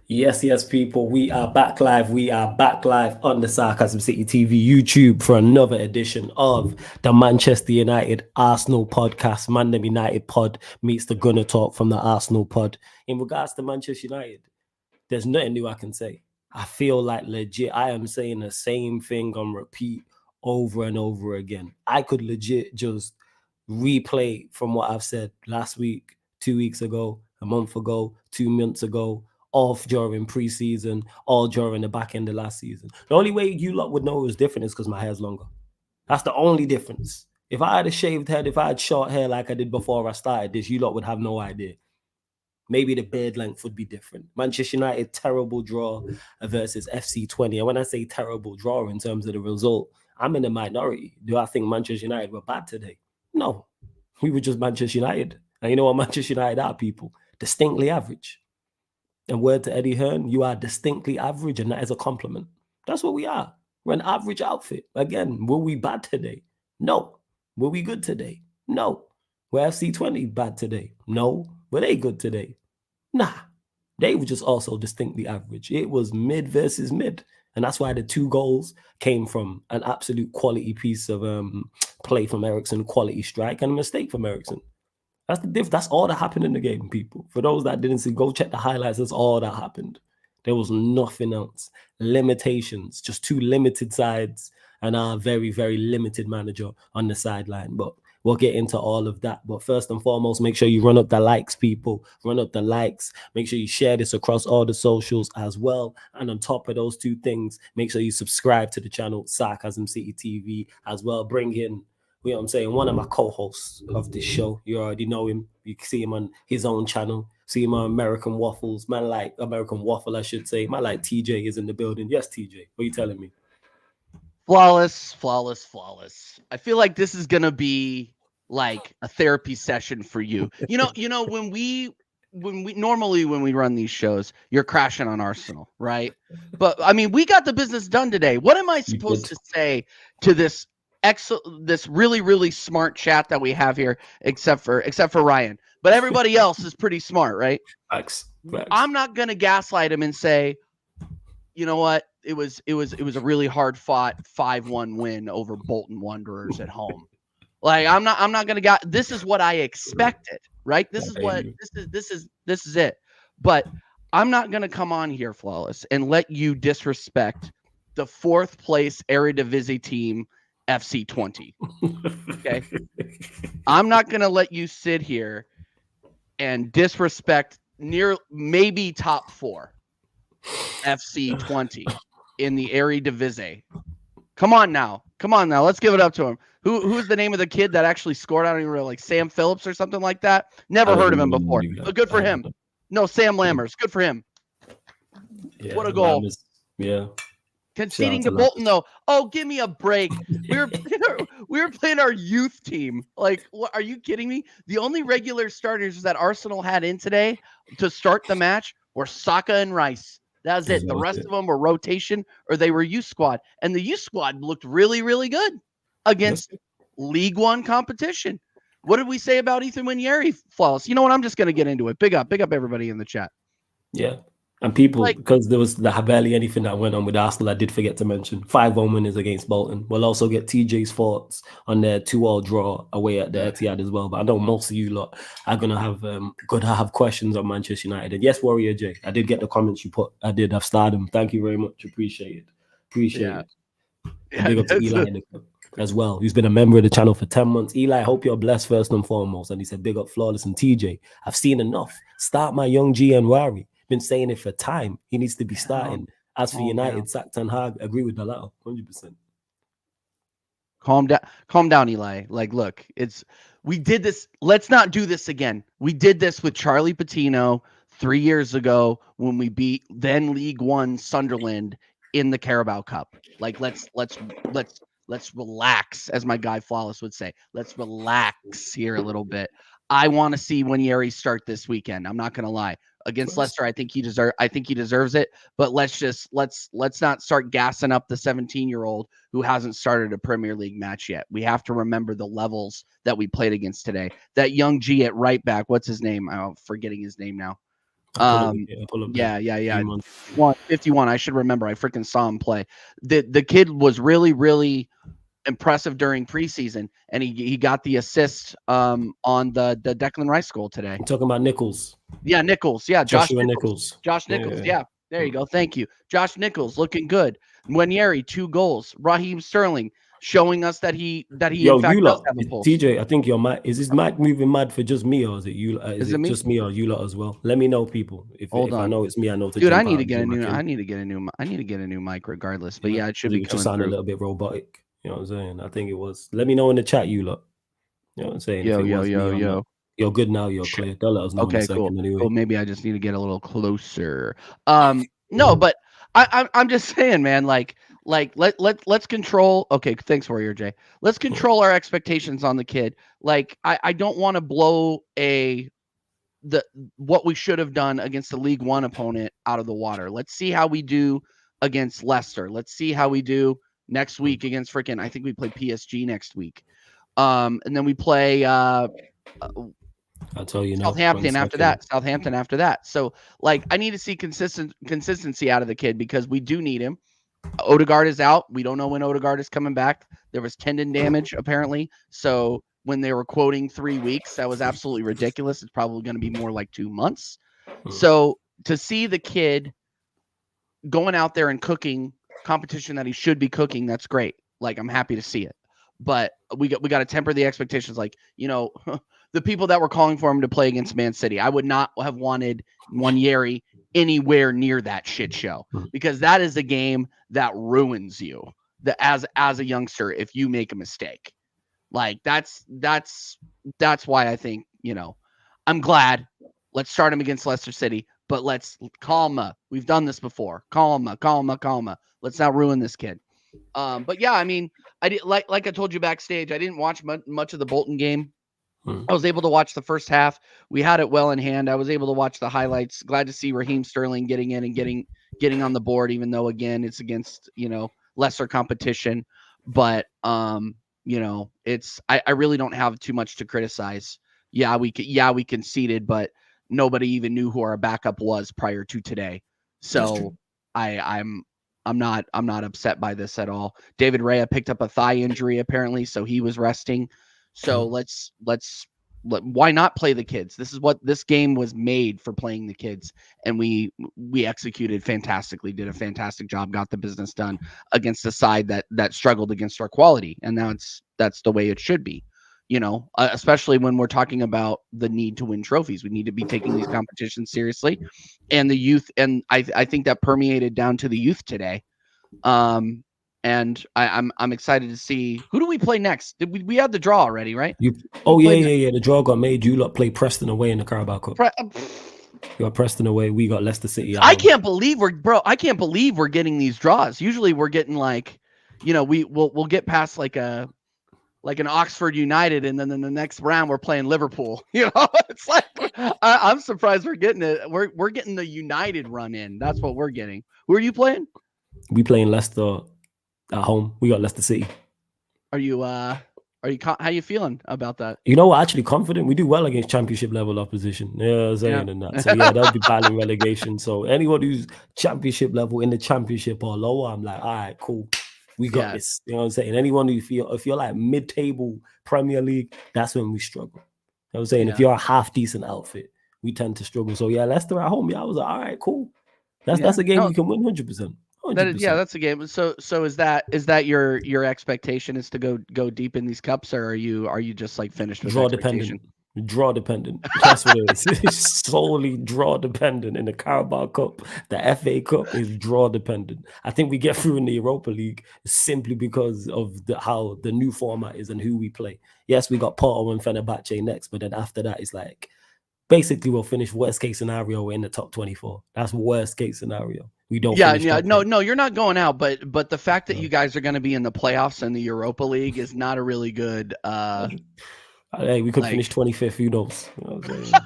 Yes, yes, people. We are back live. We are back live on the Sarcasm City TV YouTube for another edition of the Manchester United Arsenal podcast. Mandem United pod meets the Gunner Talk from the Arsenal pod. In regards to Manchester United, there's nothing new I can say. I feel like legit, I am saying the same thing on repeat over and over again. I could legit just replay from what I've said last week, 2 weeks ago, a month ago, 2 months ago, off during preseason, all during the back end of last season. The only way you lot would know it was different is because my hair's longer. That's the only difference. If I had a shaved head, if I had short hair like I did before I started this, you lot would have no idea. Maybe the beard length would be different. Manchester United, terrible draw versus FC 20. And when I say terrible draw in terms of the result, I'm in the minority. Do I think Manchester United were bad today? No. We were just Manchester United. And you know what Manchester United are, people? Distinctly average. And word to Eddie Hearn, you are distinctly average, and that is a compliment. That's what we are. We're an average outfit. Again, were we bad today? No. Were we good today? No. Were FC 20 bad today? No. Were they good today? Nah. They were just also distinctly average. It was mid versus mid. And that's why the 2 goals came from an absolute quality piece of play from Eriksen, quality strike, and a mistake from Eriksen. That's the diff. That's all that happened in the game, people. For those that didn't see, go check the highlights. That's all that happened. There was nothing else. Limitations, just 2 limited sides and our very, very limited manager on the sideline. But we'll get into all of that. But first and foremost, make sure you run up the likes, people. Run up the likes. Make sure you share this across all the socials as well. And on top of those 2 things, make sure you subscribe to the channel, Sarcasm City TV as well. Bring in, you know what I'm saying, one of my co-hosts of this show. You already know him. You can see him on his own channel. See him on American Waffles. Man like American Waffle, I should say. Man like TJ is in the building. Yes, TJ. What are you telling me? Flawless. I feel like this is gonna be like a therapy session for you. When we normally when we run these shows, you're crashing on Arsenal, right? But I mean, we got the business done today. What am I supposed to say to this this really, really smart chat that we have here, except for Ryan? But everybody else is pretty smart, right? Facts. I'm not gonna gaslight him and say, you know what? It was a really hard fought 5-1 win over Bolton Wanderers at home. Like I'm not gonna get. This is what I expected, right? This is it. But I'm not gonna come on here, Flawless, and let you disrespect the 4th place Eredivisie team, FC 20. Okay, I'm not gonna let you sit here and disrespect maybe top 4 FC 20 in the Eredivisie. Come on now. Let's give it up to him. Who's the name of the kid that actually scored? I don't even know, like Sam Phillips or something like that. Never heard of him before. But good for him. No, Sam Lammers. Good for him. Yeah, what a goal. Yeah. Conceding to Bolton, though. Oh, give me a break. We were playing our youth team. Like, what, are you kidding me? The only regular starters that Arsenal had in today to start the match were Saka and Rice. That was it. The rest of them were rotation or they were youth squad. And the youth squad looked really, really good against League One competition. What did we say about Ethan Winieri, Flawless? You know what? I'm just going to get into it. Big up everybody in the chat. Yeah. And people, because there was barely anything that went on with Arsenal, I did forget to mention 5-1 winners against Bolton. We'll also get TJ's thoughts on their 2-2 draw away at the Etihad as well. But I know most of you lot are gonna have questions on Manchester United. And yes, Warrior J, I did get the comments you put. I've started them. Thank you very much. Appreciate it. Big up to Eli as well, who's been a member of the channel for 10 months. Eli, I hope you're blessed first and foremost. And he said, big up Flawless and TJ. I've seen enough. Start my young G and Wari. Been saying it for time. He needs to be starting. As for United, Zach Ten Hag, agree with the latter, 100%. Calm down, Eli. Like, look, we did this. Let's not do this again. We did this with Charlie Patino 3 years ago when we beat then League One Sunderland in the Carabao Cup. Like, let's relax, as my guy Flawless would say. Let's relax here a little bit. I want to see Winieri start this weekend. I'm not gonna lie. Against Leicester, I think he deserves it. But let's not start gassing up the 17-year-old who hasn't started a Premier League match yet. We have to remember the levels that we played against today. That young G at right back, what's his name? I'm forgetting his name now. Yeah. 51. I should remember. I freaking saw him play. The kid was really, really impressive during preseason, and he got the assist on the Declan Rice goal today. I'm talking about Nichols. Yeah, Nichols. Yeah, Joshua Nichols. Josh Nichols. Yeah. There you go. Thank you. Josh Nichols looking good. Mwanyeri, 2 goals. Raheem Sterling showing us that he Yo, in fact you does lot, have a pulse. TJ, I think your mic is this mic moving mad for just me, or is it you? Is it me? just me or you lot as well? Let me know, people. If I know it's me, I know to Dude, jump I need out to get a and new. jump back in. I need to get a new mic regardless. But yeah, it should be It coming just sounded through. a little bit robotic. You know what I'm saying? I think it was. Let me know in the chat, you lot. You know what I'm saying? If it was me or not. You're good now. You're clear. They'll let us know in a second anyway. Cool. Maybe I just need to get a little closer. No, but I'm just saying, man. Like let's control. Okay, thanks, Warrior J. Let's control our expectations on the kid. Like I don't want to blow what we should have done against the League One opponent out of the water. Let's see how we do against Leicester. Let's see how we do next week against freaking. I think we play PSG next week. And then we play I'll tell you Southampton after that. So like I need to see consistency out of the kid because we do need him. Odegaard is out. We don't know when Odegaard is coming back. There was tendon damage apparently. So when they were quoting 3 weeks, that was absolutely ridiculous. It's probably going to be more like 2 months. So to see the kid going out there and cooking competition that he should be cooking, that's great. Like I'm happy to see it. But we got to temper the expectations. Like, you know, the people that were calling for him to play against Man City, I would not have wanted Mwanyeri anywhere near that shit show because that is a game that ruins you as a youngster if you make a mistake. Like that's why I think, you know, I'm glad. Let's start him against Leicester City, but let's calma. We've done this before. Calma. Let's not ruin this kid. But yeah, I mean, I did like I told you backstage, I didn't watch much of the Bolton game. I was able to watch the first half. We had it well in hand. I was able to watch the highlights. Glad to see Raheem Sterling getting in and getting on the board, even though again it's against, you know, lesser competition. But you know, I really don't have too much to criticize. Yeah, we conceded, but nobody even knew who our backup was prior to today. So I'm not upset by this at all. David Raya picked up a thigh injury apparently, so he was resting. So why not play the kids? This is what this game was made for, playing the kids, and we executed fantastically, did a fantastic job, got the business done against a side that struggled against our quality, and that's the way it should be. You know, especially when we're talking about the need to win trophies, we need to be taking these competitions seriously, and the youth, and I think that permeated down to the youth today. And I'm excited to see who do we play next. We had the draw already, right? Yeah. The draw got made. You lot play Preston away in the Carabao Cup. You got Preston away. We got Leicester City. I can't believe we're getting these draws. Usually we're getting like, you know, we'll get past like an Oxford United, and then in the next round we're playing Liverpool. You know, it's like I'm surprised we're getting it. We're getting the United run in. That's what we're getting. Who are you playing? We playing Leicester at home. We got Leicester City. How you feeling about that? You know, we're actually confident. We do well against championship level opposition. Yeah, I'm saying and that. So yeah, they'll be battling relegation. So anyone who's championship level in the championship or lower, I'm like, all right, cool. We got this. You know what I'm saying? Anyone who if you're like mid-table Premier League, that's when we struggle. You know what I'm saying? If you're a half decent outfit, we tend to struggle. So yeah, Leicester at home. Yeah, I was like, all right, cool. That's a game we can win 100%. That's a game. So is that your expectation is to go deep in these cups, or are you just like finished with draw dependent? Draw dependent. That's what it is. It's solely draw dependent in the Carabao Cup. The FA Cup is draw dependent. I think we get through in the Europa League simply because of how the new format is and who we play. Yes, we got Porto and Fenerbahce next, but then after that, it's like basically we'll finish worst case scenario in the top 24. That's worst case scenario. We don't. No, you're not going out, but the fact that you guys are going to be in the playoffs in the Europa League is not a really good. Hey, we could finish 25th. Who knows? You know what I'm saying?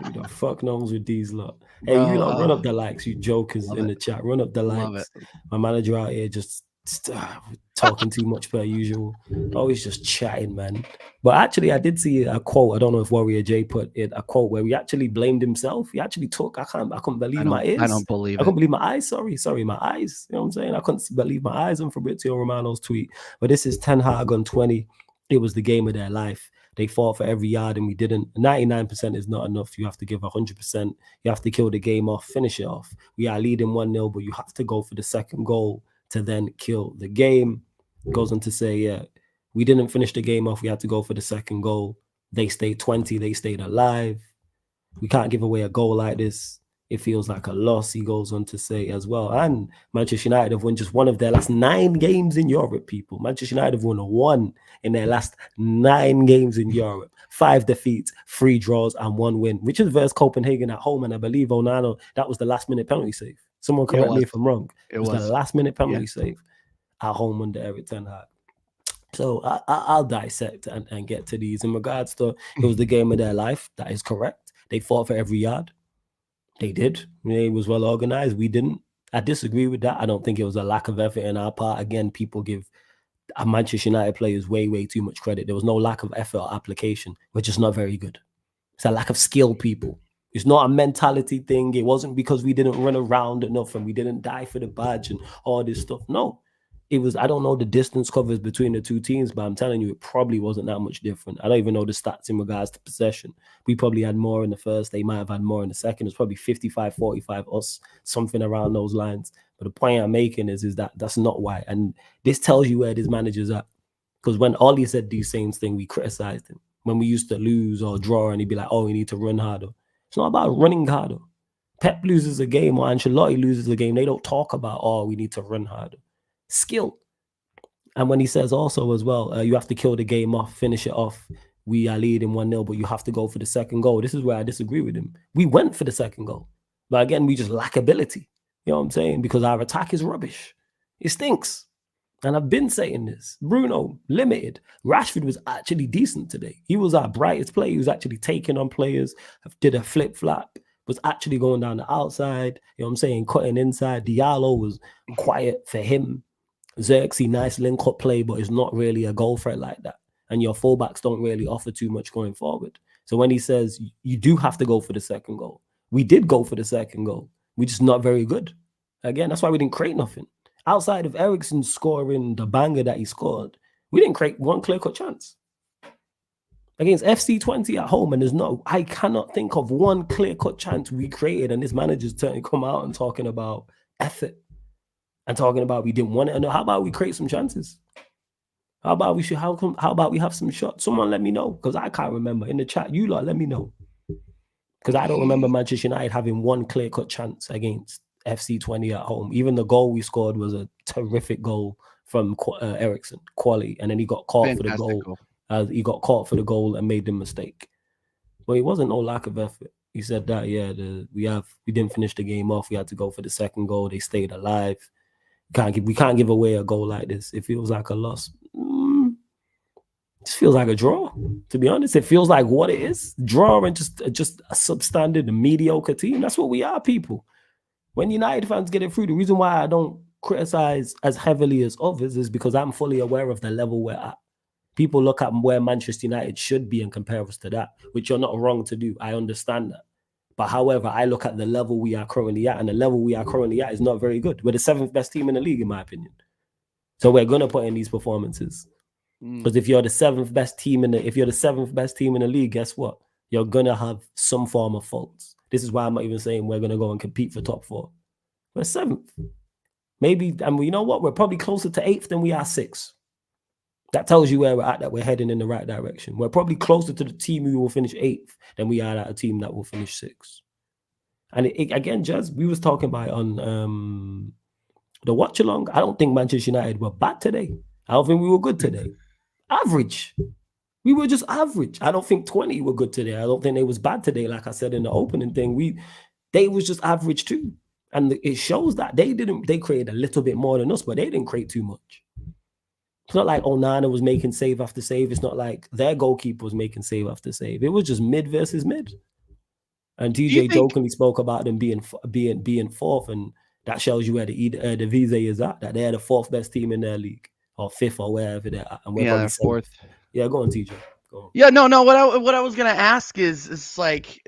Who the fuck knows with these lot? Hey, you lot, run up the likes, you jokers in the chat. Run up the likes. My manager out here just talking too much per usual. Always just chatting, man. But actually, I did see a quote. I don't know if Warrior J put it, a quote where he actually blamed himself. He actually took, I couldn't believe my ears. I don't believe I couldn't believe my eyes. Sorry, my eyes. You know what I'm saying? I couldn't believe my eyes on Fabrizio Romano's tweet. But this is Ten Hag on 20. It was the game of their life. They fought for every yard and we didn't. 99% is not enough. You have to give 100%. You have to kill the game off, finish it off. We are leading 1-0, but you have to go for the second goal to then kill the game. Goes on to say, yeah, we didn't finish the game off. We had to go for the second goal. They stayed 20. They stayed alive. We can't give away a goal like this. It feels like a loss, he goes on to say as well. And Manchester United have won just one of their last 9 games in Europe, people. Manchester United have won 1 in their last 9 games in Europe. 5 defeats, 3 draws, and 1 win, which is versus Copenhagen at home. And I believe, Onana, that was the last-minute penalty save. Someone correct me if I'm wrong. It was the last-minute penalty save at home under Eric Ten Hag. So I'll dissect and get to these. In regards to, it was the game of their life. That is correct. They fought for every yard. They did. It was well organized. We didn't. I disagree with that. I don't think it was a lack of effort in our part. Again, people give Manchester United players way too much credit. There was no lack of effort or application. We're just not very good. It's a lack of skill, people. It's not a mentality thing. It wasn't because we didn't run around enough and we didn't die for the badge and all this stuff. No. It was, I don't know the distance covers between the two teams, but I'm telling you, it probably wasn't that much different. I don't even know the stats in regards to possession. We probably had more in the first. They might have had more in the second. It's probably 55-45 us, something around those lines. But the point I'm making is that that's not why. And this tells you where this manager's at. Because when Ollie said these same things, we criticized him. When we used to lose or draw and he'd be like, oh, we need to run harder. It's not about running harder. Pep loses a game or Ancelotti loses a game. They don't talk about, oh, we need to run harder. Skill. And when he says also as well, you have to kill the game off, finish it off. We are leading 1-0, but you have to go for the second goal. This is where I disagree with him. We went for the second goal. But again, we just lack ability. You know what I'm saying? Because our attack is rubbish. It stinks. And I've been saying this. Bruno, limited. Rashford was actually decent today. He was our brightest player. He was actually taking on players, did a flip-flap, was actually going down the outside. You know what I'm saying? Cutting inside. Diallo was quiet for him. Xerxes, nice link-up play, but it's not really a goal threat like that. And your fullbacks don't really offer too much going forward. So when he says you do have to go for the second goal, we did go for the second goal. We're just not very good. Again, that's why we didn't create nothing. Outside of Eriksen scoring the banger that he scored, we didn't create one clear-cut chance. Against FC Twente at home, and I cannot think of one clear-cut chance we created, and this manager's turning come out and talking about effort. And talking about we didn't want it. And how about we create some chances? How about we have some shots? Someone let me know, because I can't remember. In the chat, you lot, let me know. Because I don't remember Manchester United having one clear-cut chance against FC Twente at home. Even the goal we scored was a terrific goal from Eriksen, quality. And then he got caught for the goal. He got caught for the goal and made the mistake. But it wasn't no lack of effort. He said that, we didn't finish the game off. We had to go for the second goal. They stayed alive. We can't give away a goal like this. It feels like a loss. It just feels like a draw. To be honest, it feels like what it is. Draw and just a substandard, mediocre team. That's what we are, people. When United fans get it through, the reason why I don't criticize as heavily as others is because I'm fully aware of the level we're at. People look at where Manchester United should be and compare us to that, which you're not wrong to do. I understand that. But however, I look at the level we are currently at, and the level we are currently at is not very good. We're the 7th best team in the league, in my opinion. So we're gonna put in these performances. Because if you're the 7th best team in the league, guess what? You're gonna have some form of faults. This is why I'm not even saying we're gonna go and compete for top 4. We're 7th. Maybe, and you know what? We're probably closer to 8th than we are 6th. That tells you where we're at, that we're heading in the right direction. We're probably closer to the team who will finish 8th than we are at a team that will finish 6th. And again, Jazz, we was talking about on the watch along. I don't think Manchester United were bad today. I don't think we were good today. Average. We were just average. I don't think 20 were good today. I don't think they was bad today. Like I said in the opening thing, they was just average too. And it shows that they created a little bit more than us, but they didn't create too much. It's not like Onana was making save after save. It's not like their goalkeeper was making save after save. It was just mid versus mid. And TJ jokingly spoke about them being 4th, and that shows you where the Vise is at, that they're the 4th best team in their league. or 5th or wherever they're at, and we're Yeah, probably they're 7th. 4th. Yeah, go on, TJ. Go on. Yeah, no. What I was gonna ask is like,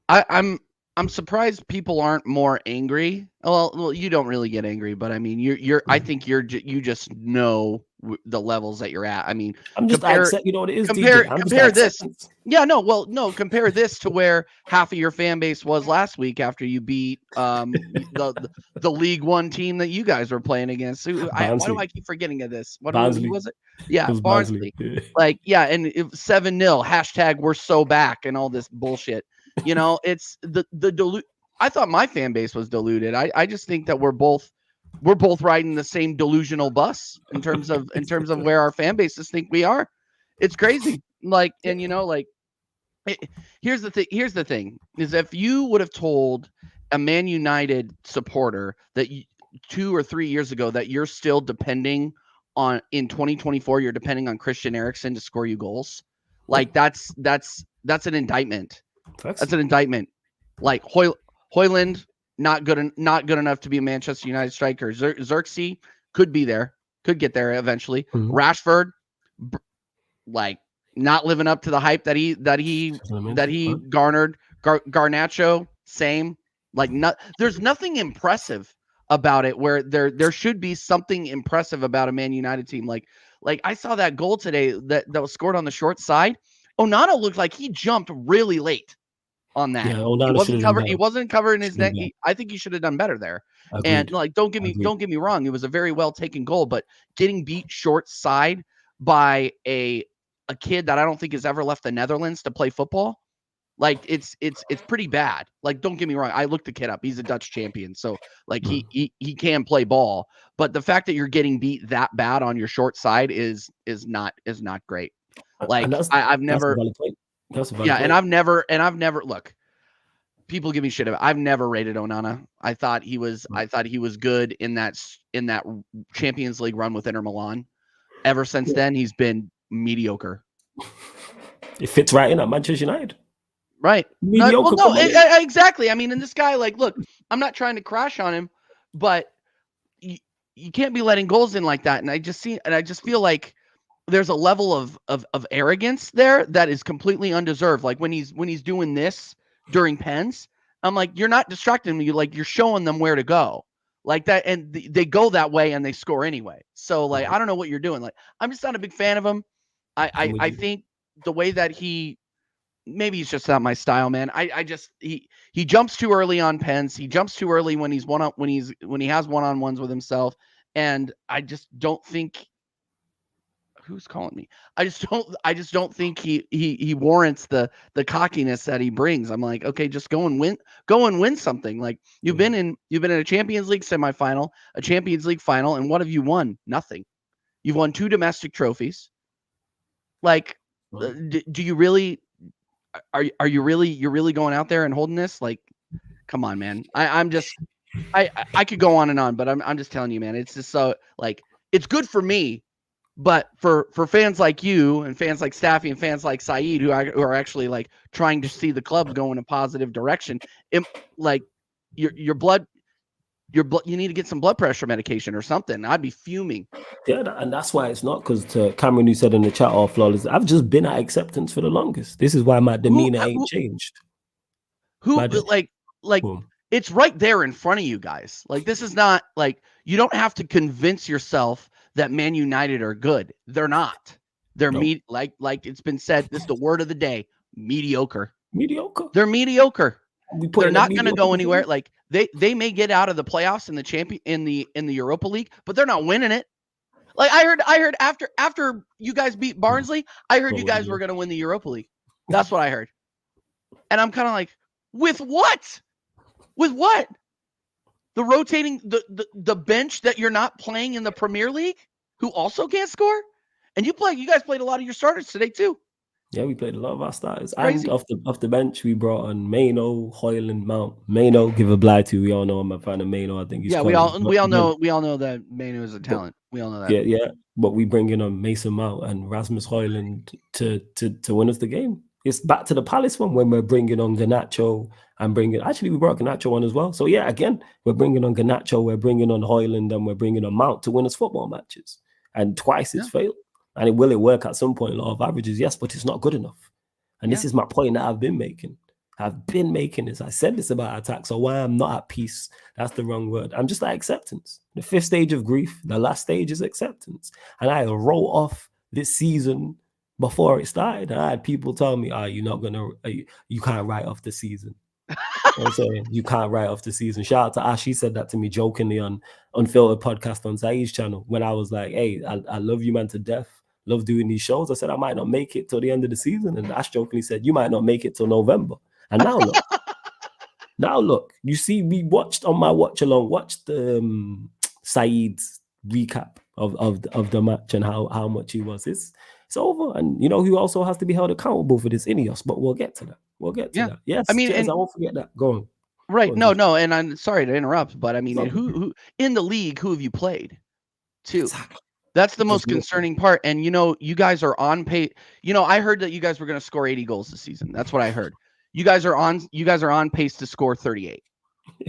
I'm surprised people aren't more angry. Well, you don't really get angry, but I mean, I think you just know the levels that you're at. I mean, I'm just accept. You know what it is, compare TJ. I'm just compare this. acceptance. Yeah, no. Compare this to where half of your fan base was last week after you beat the League One team that you guys were playing against. Why do I keep forgetting of this? Who was it? Yeah, It was Barnsley. Like, yeah, and 7-0 hashtag we're so back and all this bullshit. You know, it's the I thought my fan base was diluted. I just think that we're both riding the same delusional bus in terms of where our fan bases think we are. It's crazy. Like, and you know, like, here's the thing is, if you would have told a Man United supporter that 2 or 3 years ago that you're still depending on, in 2024, you're depending on Christian Eriksen to score you goals, like that's an indictment. That's an indictment. Like Højlund, not good enough to be a Manchester United striker. Xerxes could be there, could get there eventually. Mm-hmm. Rashford, like, not living up to the hype that he garnered. Garnacho, same. Like, there's nothing impressive about it, where there should be something impressive about a Man United team. Like I saw that goal today that was scored on the short side. Onana looked like he jumped really late on that. Yeah, he wasn't covering his neck. I think he should have done better there. Agreed. And like, don't get me wrong, it was a very well taken goal, but getting beat short side by a kid that I don't think has ever left the Netherlands to play football, like, it's pretty bad. Like, don't get me wrong, I looked the kid up. He's a Dutch champion, so like he can play ball. But the fact that you're getting beat that bad on your short side is not great. Like, I've never. And I've never look. People give me shit about. I've never rated Onana. I thought he was good in that Champions League run with Inter Milan. Ever since then, he's been mediocre. It fits right in at Manchester United. Right. Mediocre. Exactly. I mean, and this guy, like, look, I'm not trying to crash on him, but you can't be letting goals in like that. And I just feel like there's a level of arrogance there that is completely undeserved. Like, when he's doing this during pens, I'm like, you're not distracting me. Like, you're showing them where to go, like that, and they go that way and they score anyway. So, like, I don't know what you're doing. Like, I'm just not a big fan of him. I think the way that maybe he's just not my style, man. He jumps too early on pens. He jumps too early when he has one-on-ones with himself, and I just don't think. Who's calling me? I just don't think he warrants the cockiness that he brings. I'm like, okay, just go and win something. Like, you've been in a Champions League semifinal, a Champions League final, and what have you won? Nothing. You've won 2 domestic trophies. Like, do you really? Are you really going out there and holding this? Like, come on, man. I could go on and on, but I'm just telling you, man. It's just so, like, it's good for me. But for fans like you and fans like Staffy and fans like Saeed, who are actually, like, trying to see the club go in a positive direction, like, your blood, you need to get some blood pressure medication or something. I'd be fuming. Yeah, and that's why it's not, because to Cameron, who said in the chat, "All flawless." I've just been at acceptance for the longest. This is why my demeanor ain't changed. It's right there in front of you guys. Like, this is not, like, you don't have to convince yourself that Man United are good. They're not. They're like it's been said. This is the word of the day: mediocre. Mediocre. They're mediocre. They're not going to go anywhere. Like, they may get out of the playoffs in the Europa League, but they're not winning it. Like, I heard after you guys beat Barnsley, I heard you guys were going to win the Europa League. That's what I heard. And I'm kind of like, with what? With what? The rotating the bench that you're not playing in the Premier League, who also can't score, and you guys played a lot of your starters today too. Yeah, we played a lot of our starters. Crazy. And off the bench, we brought on Maino, Højlund, Mount. Maino, give a blight to. We all know I'm a fan of Maino. I think he's we all know that Maino is a talent. We all know that. Yeah. But we bring in on Mason Mount and Rasmus Højlund to win us the game. It's back to the Palace one when we're bringing on Garnacho and we brought Garnacho on as well. So yeah, again, we're bringing on Garnacho, we're bringing on Hoyland, and we're bringing on Mount to win us football matches. And twice it's failed. And will it work at some point? Law of averages, yes, but it's not good enough. And this is my point that I've been making. I said this about attack. So why I'm not at peace, that's the wrong word. I'm just at acceptance. The fifth stage of grief, the last stage is acceptance. And I wrote off this season before it started. I had people tell me, you can't write off the season. I'm saying you can't write off the season. Shout out to Ash. He said that to me jokingly on Unfiltered podcast on Zaid's channel when I was like, hey, I love you, man, to death. Love doing these shows. I said I might not make it till the end of the season. And Ash jokingly said, you might not make it till November. And now look, you see, we watched on my watch along, Saeed's recap of the match and how much he was. It's over. And you know who also has to be held accountable for this? Ineos, but we'll get to that. That. Yes, I mean, I won't forget that. Go on. Right. No, and I'm sorry to interrupt, but I mean, who in the league, who have you played? Two. Exactly. That's the most concerning part. And, you guys are on pace. I heard that you guys were going to score 80 goals this season. That's what I heard. You guys are on pace to score 38.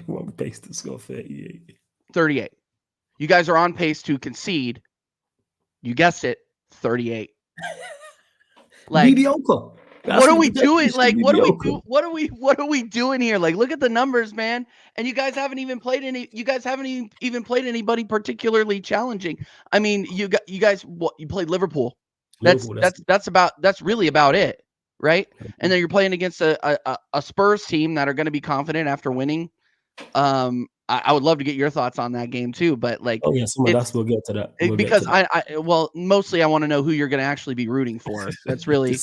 We're on pace to score 38. 38. You guys are on pace to concede. You guessed it, 38. Mediocre. What are we doing? Like, what are we doing here? Like, look at the numbers, man. And you guys haven't even played anybody particularly challenging. I mean, you guys played Liverpool. That's really about it, right? And then you're playing against a Spurs team that are going to be confident after winning. I would love to get your thoughts on that game too, but like, we'll get to that. Mostly I want to know who you're going to actually be rooting for. That's really,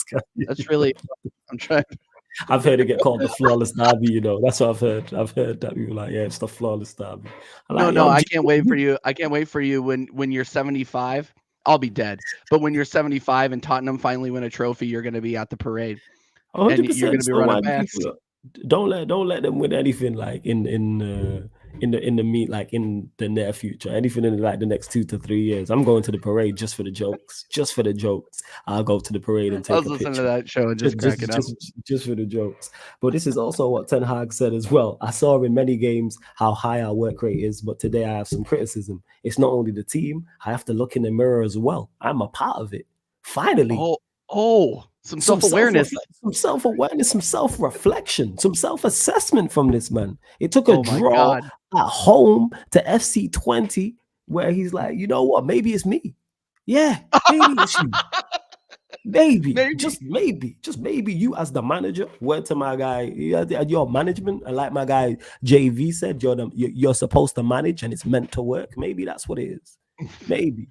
I'm trying. I've heard it get called the flawless derby. That's what I've heard. I've heard that people like, yeah, it's the flawless derby. I can't wait for you. I can't wait for you when you're 75. I'll be dead. But when you're 75 and Tottenham finally win a trophy, you're going to be at the parade. 100%. And you're going to be running past. Don't let them win anything like in the meet, like in the near future, anything in like the next 2 to 3 years. I'm going to the parade just for the jokes. I'll go to the parade and take a picture. I was listening to that show and just cracking up. Just for the jokes. But this is also what Ten Hag said as well. I saw in many games how high our work rate is, but today I have some criticism. It's not only the team, I have to look in the mirror as well. I'm a part of it. Finally. Some self-awareness, some self-reflection, some self-assessment from this man. It took a draw at home to FC Twente where he's like, you know what? Maybe it's me. Yeah, maybe it's you. Maybe, just maybe you as the manager, word to my guy, your management, and like my guy JV said, you're supposed to manage and it's meant to work. Maybe that's what it is. Maybe.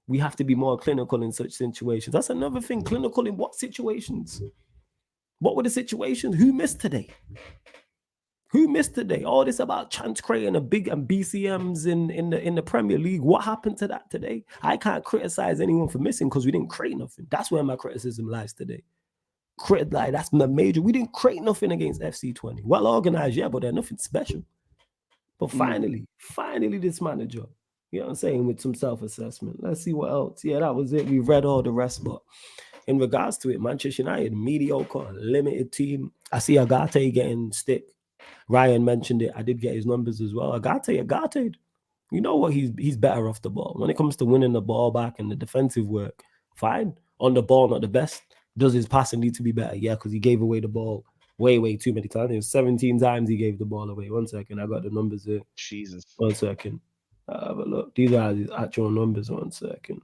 We have to be more clinical in such situations. That's another thing. Clinical in what situations? What were the situations? Who missed today? All this about chance creating a big and BCMs in the Premier League. What happened to that today? I can't criticize anyone for missing because we didn't create nothing. That's where my criticism lies today. That's the major. We didn't create nothing against FC Twente. Well organized, yeah, but they're nothing special. But finally, this manager. You know what I'm saying? With some self-assessment. Let's see what else. Yeah, that was it. We read all the rest. But in regards to it, Manchester United, mediocre, limited team. I see Agate getting stick. Ryan mentioned it. I did get his numbers as well. Agate. You know what? He's better off the ball. When it comes to winning the ball back and the defensive work, fine. On the ball, not the best. Does his passing need to be better? Yeah, because he gave away the ball way too many times. It was 17 times he gave the ball away. 1 second. I got the numbers here. Jesus. 1 second. Have a look. These are his actual numbers. 1 second.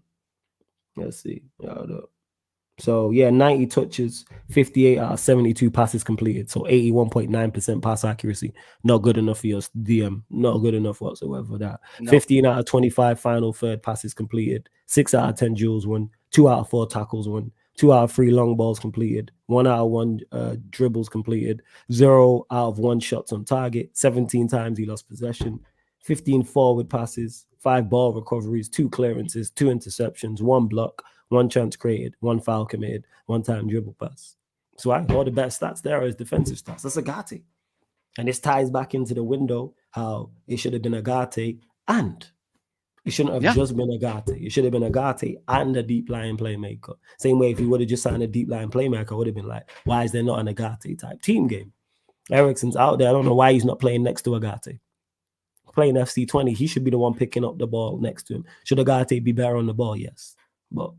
Let's see. So, 90 touches, 58 out of 72 passes completed. So, 81.9% pass accuracy. Not good enough for your DM. Not good enough whatsoever. That. No. 15 out of 25 final third passes completed. 6 out of 10 duels won. 2 out of 4 tackles won. 2 out of 3 long balls completed. 1 out of 1 dribbles completed. 0 out of 1 shots on target. 17 times he lost possession. 15 forward passes, 5 ball recoveries, 2 clearances, 2 interceptions, 1 block, 1 chance created, 1 foul committed, 1 time dribble pass. So all the best stats there is defensive stats. That's Agate. And this ties back into the window how it should have been Agate and It shouldn't have just been Agate. It should have been Agate and a deep lying playmaker. Same way if you would have just signed a deep lying playmaker, I would have been like, why is there not an Agate type team game? Eriksen's out there. I don't know why he's not playing next to Agate. Playing FC20, he should be the one picking up the ball next to him. Should Agate be better on the ball? Yes. But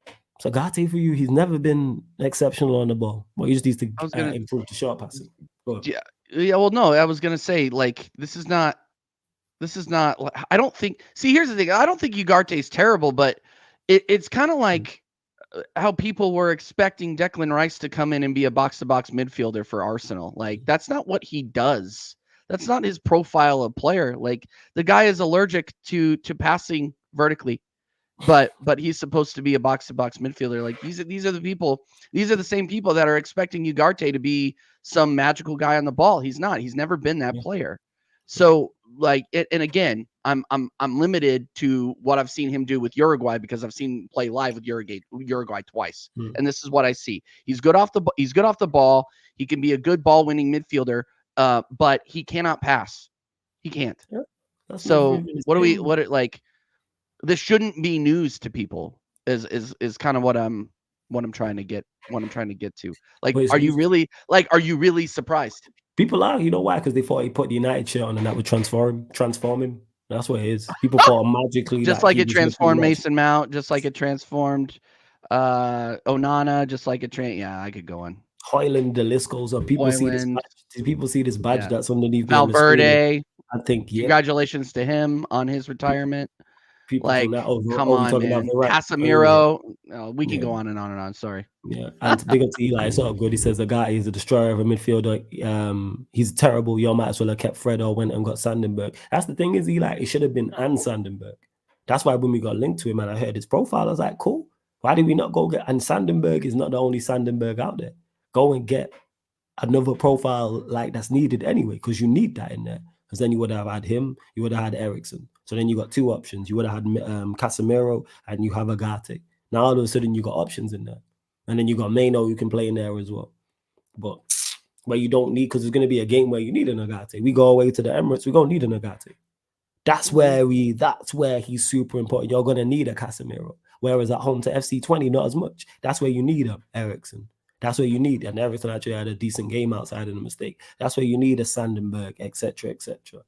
it's Agate for you. He's never been exceptional on the ball. Well, he just needs to improve the short passing. Yeah. Well, no, I was going to say, like, this is not, I don't think, see, here's the thing. I don't think Ugarte is terrible, but it's kind of like how people were expecting Declan Rice to come in and be a box-to-box midfielder for Arsenal. Like, that's not what he does. That's not his profile of player. Like, the guy is allergic to passing vertically, but he's supposed to be a box-to-box midfielder. Like, these are the same people that are expecting Ugarte to be some magical guy on the ball. He's not. He's never been that player. So, like, and again, I'm limited to what I've seen him do with Uruguay because I've seen him play live with Uruguay twice, and this is what I see. He's good off the ball. He can be a good ball winning midfielder, but he cannot pass. He can't. Yeah, so this shouldn't be news to people. Is kind of what I'm trying to get to. Like, are you really surprised? People are, you know why? Because they thought he put the United shirt on and that would transform him. That's what it is. People thought magically, just like it transformed Mason Mount, just like it transformed Onana, just like it yeah, I could go on. Hoyland, the list goes up. People see this badge that's underneath Valverde. I think, congratulations to him on his retirement. People like, come on, man. Casemiro. We can go on and on and on. Sorry. Yeah, and big up to Eli. It's all good. He says the guy is a destroyer of a midfielder. He's terrible. You might as well have kept Fred or went and got Sandenberg. That's the thing is, Eli, it should have been and Sandenberg. That's why when we got linked to him and I heard his profile, I was like, cool. Why did we not go get? And Sandenberg is not the only Sandenberg out there. Go and get another profile like that's needed anyway, because you need that in there. Because then you would have had him, you would have had Eriksen. So then you got two options. You would have had Casemiro and you have Agate. Now all of a sudden you got options in there. And then you got Maino who can play in there as well. But you don't need, because there's going to be a game where you need an Agate. We go away to the Emirates, we're going to need an Agate. That's where he's super important. You're going to need a Casemiro. Whereas at home to FC20, not as much. That's where you need a Eriksen. That's where you need, and Everton actually had a decent game outside of the mistake. That's where you need a Sandenberg, etc., etc.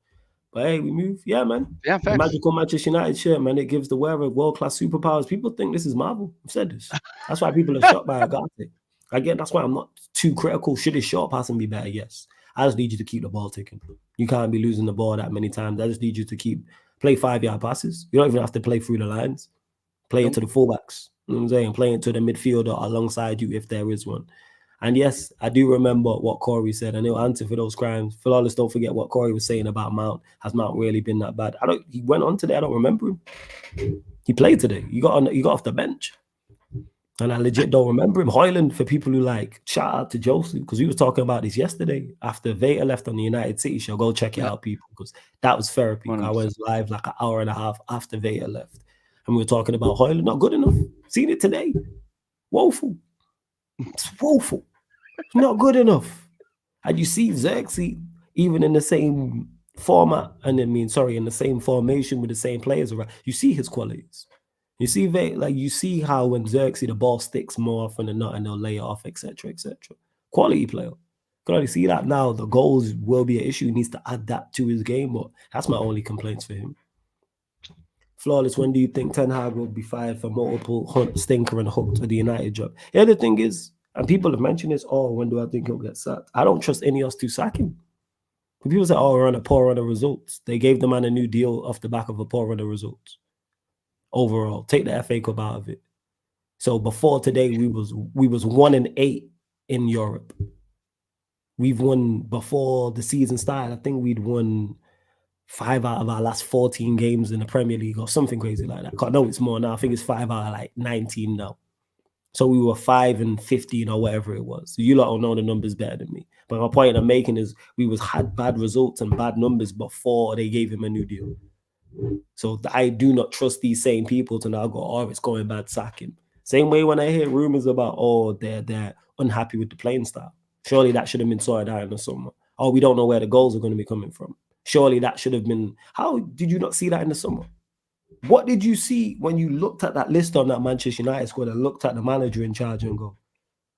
But hey, we move. Yeah, man. Yeah, the magical Manchester United shirt, man. It gives the wearer world-class superpowers. People think this is Marvel. I've said this. That's why people are shocked by Agate. Again, that's why I'm not too critical. Should his short passing be better? Yes. I just need you to keep the ball ticking. You can't be losing the ball that many times. I just need you to play 5-yard passes. You don't even have to play through the lines. Play it to the fullbacks. You know what I'm saying? Playing to the midfielder alongside you if there is one. And yes, I do remember what Corey said, and he'll answer for those crimes. Flawless, don't forget what Corey was saying about Mount. Has Mount really been that bad? He went on today. I don't remember him. He played today. He got off the bench. And I legit don't remember him. Hoyland, for people who shout out to Joseph, because we were talking about this yesterday after Veta left on the United City show. Go check it out, people, because that was therapy. 100%. I was live like an hour and a half after Veta left. And we were talking about Hoyland, not good enough. Seen it today. Woeful. It's woeful. Not good enough. And you see Xerxes, even in the same format, in the same formation with the same players around, you see his qualities. You see, you see how when Xerxes, the ball sticks more often than not, and they'll lay it off, etc., etc. Quality player. You can already see that now. The goals will be an issue. He needs to add that to his game, but that's my only complaints for him. Flawless, when do you think Ten Hag will be fired for multiple stinker and hooked to the United job? The other thing is, and people have mentioned this, when do I think he'll get sacked? I don't trust any of us to sack him. When people say, we're on a poor run of results, they gave the man a new deal off the back of a poor run of results. Overall, take the FA Cup out of it. So before today, we was 1-8 in Europe. We've won, before the season started, I think we'd won 5 out of our last 14 games in the Premier League or something crazy like that. No, it's more now. I think it's 5 out of 19 now. So we were 5-15 or whatever it was. So you lot don't know the numbers better than me. But my point I'm making is we had bad results and bad numbers before they gave him a new deal. So I do not trust these same people to now go, it's going bad, sack him. Same way when I hear rumors about, they're unhappy with the playing style. Surely that should have been sorted out in the summer. We don't know where the goals are going to be coming from. Surely that should have been. How did you not see that in the summer? What did you see when you looked at that list on that Manchester United squad and looked at the manager in charge and go,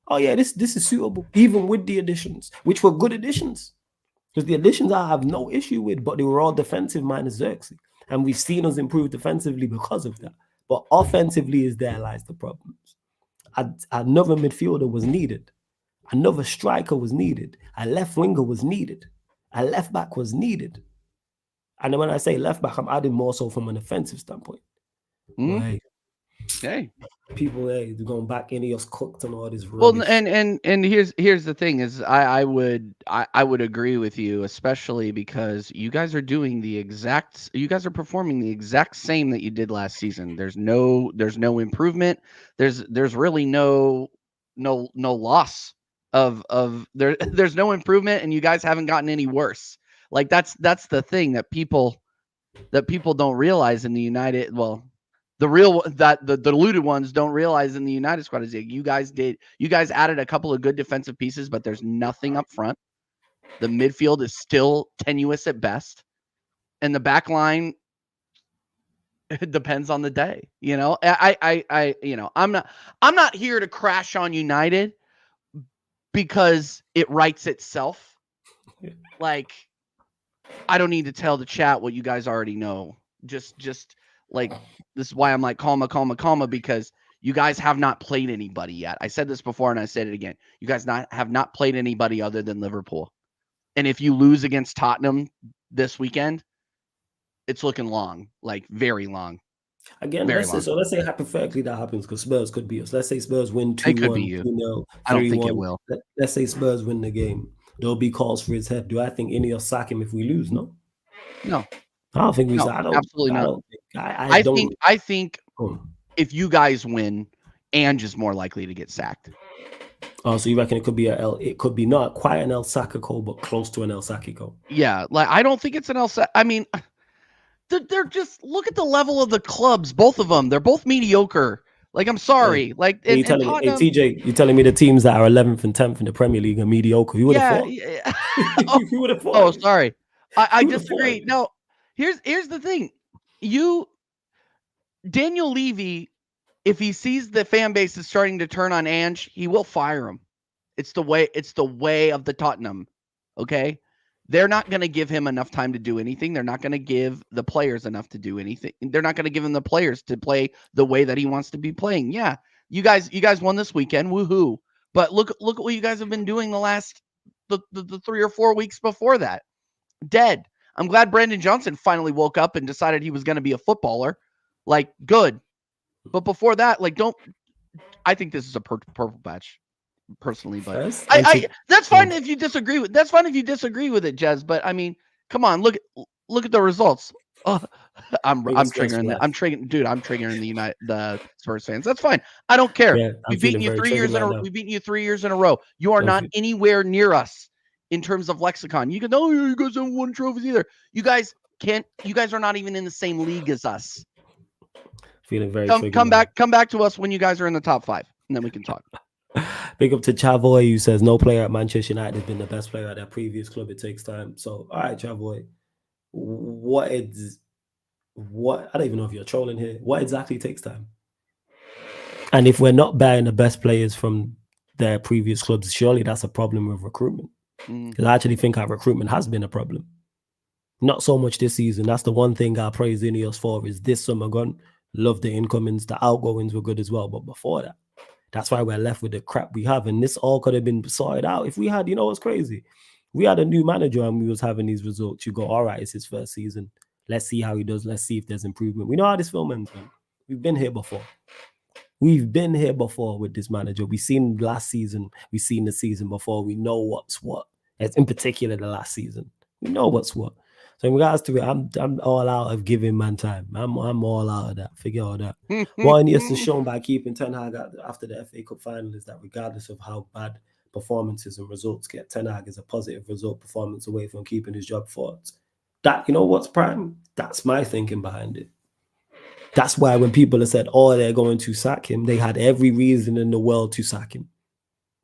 oh yeah, this is suitable, even with the additions, which were good additions. Because the additions I have no issue with, but they were all defensive minus Xerxes. And we've seen us improve defensively because of that. But offensively is there lies the problems. Another midfielder was needed. Another striker was needed. A left winger was needed. A left back was needed. And then when I say left back, I'm adding more so from an offensive standpoint. Mm-hmm. Hey, people, they're going back in us cooked and all this rubbish. Well, and here's the thing is I would agree with you, especially because you guys are performing the exact same that you did last season. There's no improvement. There's really no loss of there's no improvement, and you guys haven't gotten any worse. Like that's the thing that people don't realize in the United. Well, the diluted ones don't realize in the United squad is you guys added a couple of good defensive pieces, but there's nothing up front. The midfield is still tenuous at best, and the back line, it depends on the day. You know, I'm not here to crash on United because it writes itself. Like, I don't need to tell the chat what you guys already know. Just like, this is why I'm like, comma, because you guys have not played anybody yet. I said this before and I said it again. You guys have not played anybody other than Liverpool. And if you lose against Tottenham this weekend, it's looking long, like very long. Again, let's say hypothetically that happens because Spurs could beat us. Let's say Spurs win 2-1, 2-0, 3-1. I don't think it will. Let's say Spurs win the game. There'll be calls for his head. Do I think any of us sack him if we lose? No. I don't think we. No, absolutely not. I think if you guys win, Ange is more likely to get sacked. Oh, so you reckon it could be it could be not quite an El Sacco, but close to an El Sacco? Yeah, like I don't think it's an El Sacco. I mean, they're just, look at the level of the clubs. Both of them, they're both mediocre. Like, I'm sorry. Hey, like, hey, TJ, you're telling me the teams that are 11th and 10th in the Premier League are mediocre? You would have thought. Yeah. You would have thought. Oh, sorry. I disagree. No. Here's the thing. Daniel Levy, if he sees the fan base is starting to turn on Ange, he will fire him. It's the way of the Tottenham. Okay? They're not going to give him enough time to do anything. They're not going to give the players enough to do anything. They're not going to give him the players to play the way that he wants to be playing. Yeah. You guys won this weekend. Woohoo. But look at what you guys have been doing the 3 or 4 weeks before that. Dead. I'm glad Brandon Johnson finally woke up and decided he was going to be a footballer. Like, good. But before that, like, I think this is a purple patch, personally. But that's fine if you disagree with. That's fine if you disagree with it, Jez. But I mean, come on, look at the results. I'm triggering that. I'm triggering the Spurs fans. That's fine. I don't care. Yeah, we've beaten you 3 years in a row. We've beaten you 3 years in a row. You are not anywhere near us in terms of lexicon. You can, you guys haven't won trophies either. You guys are not even in the same league as us. Feeling very come back to us when you guys are in the top 5, and then we can talk. Big up to Chavoy, who says no player at Manchester United has been the best player at their previous club. It takes time. So, all right, Chavoy, what I don't even know if you're trolling here. What exactly takes time? And if we're not buying the best players from their previous clubs, surely that's a problem with recruitment. Because I actually think our recruitment has been a problem. Not so much this season. That's the one thing I praise Ineos for, is this summer gone. Love the incomings. The outgoings were good as well. But before that, that's why we're left with the crap we have. And this all could have been sorted out if we had, what's crazy? We had a new manager and we was having these results. You go, all right, it's his first season. Let's see how he does. Let's see if there's improvement. We know how this film ends, man. We've been here before. We've been here before with this manager. We've seen last season. We've seen the season before. We know what's what. As in particular, the last season. We know what's what. So in regards to it, I'm all out of giving man time. I'm all out of that. Figure all that. What Ineos has shown by keeping Ten Hag after the FA Cup final is that regardless of how bad performances and results get, Ten Hag is a positive result performance away from keeping his job for it. That, what's prime? That's my thinking behind it. That's why when people have said, they're going to sack him, they had every reason in the world to sack him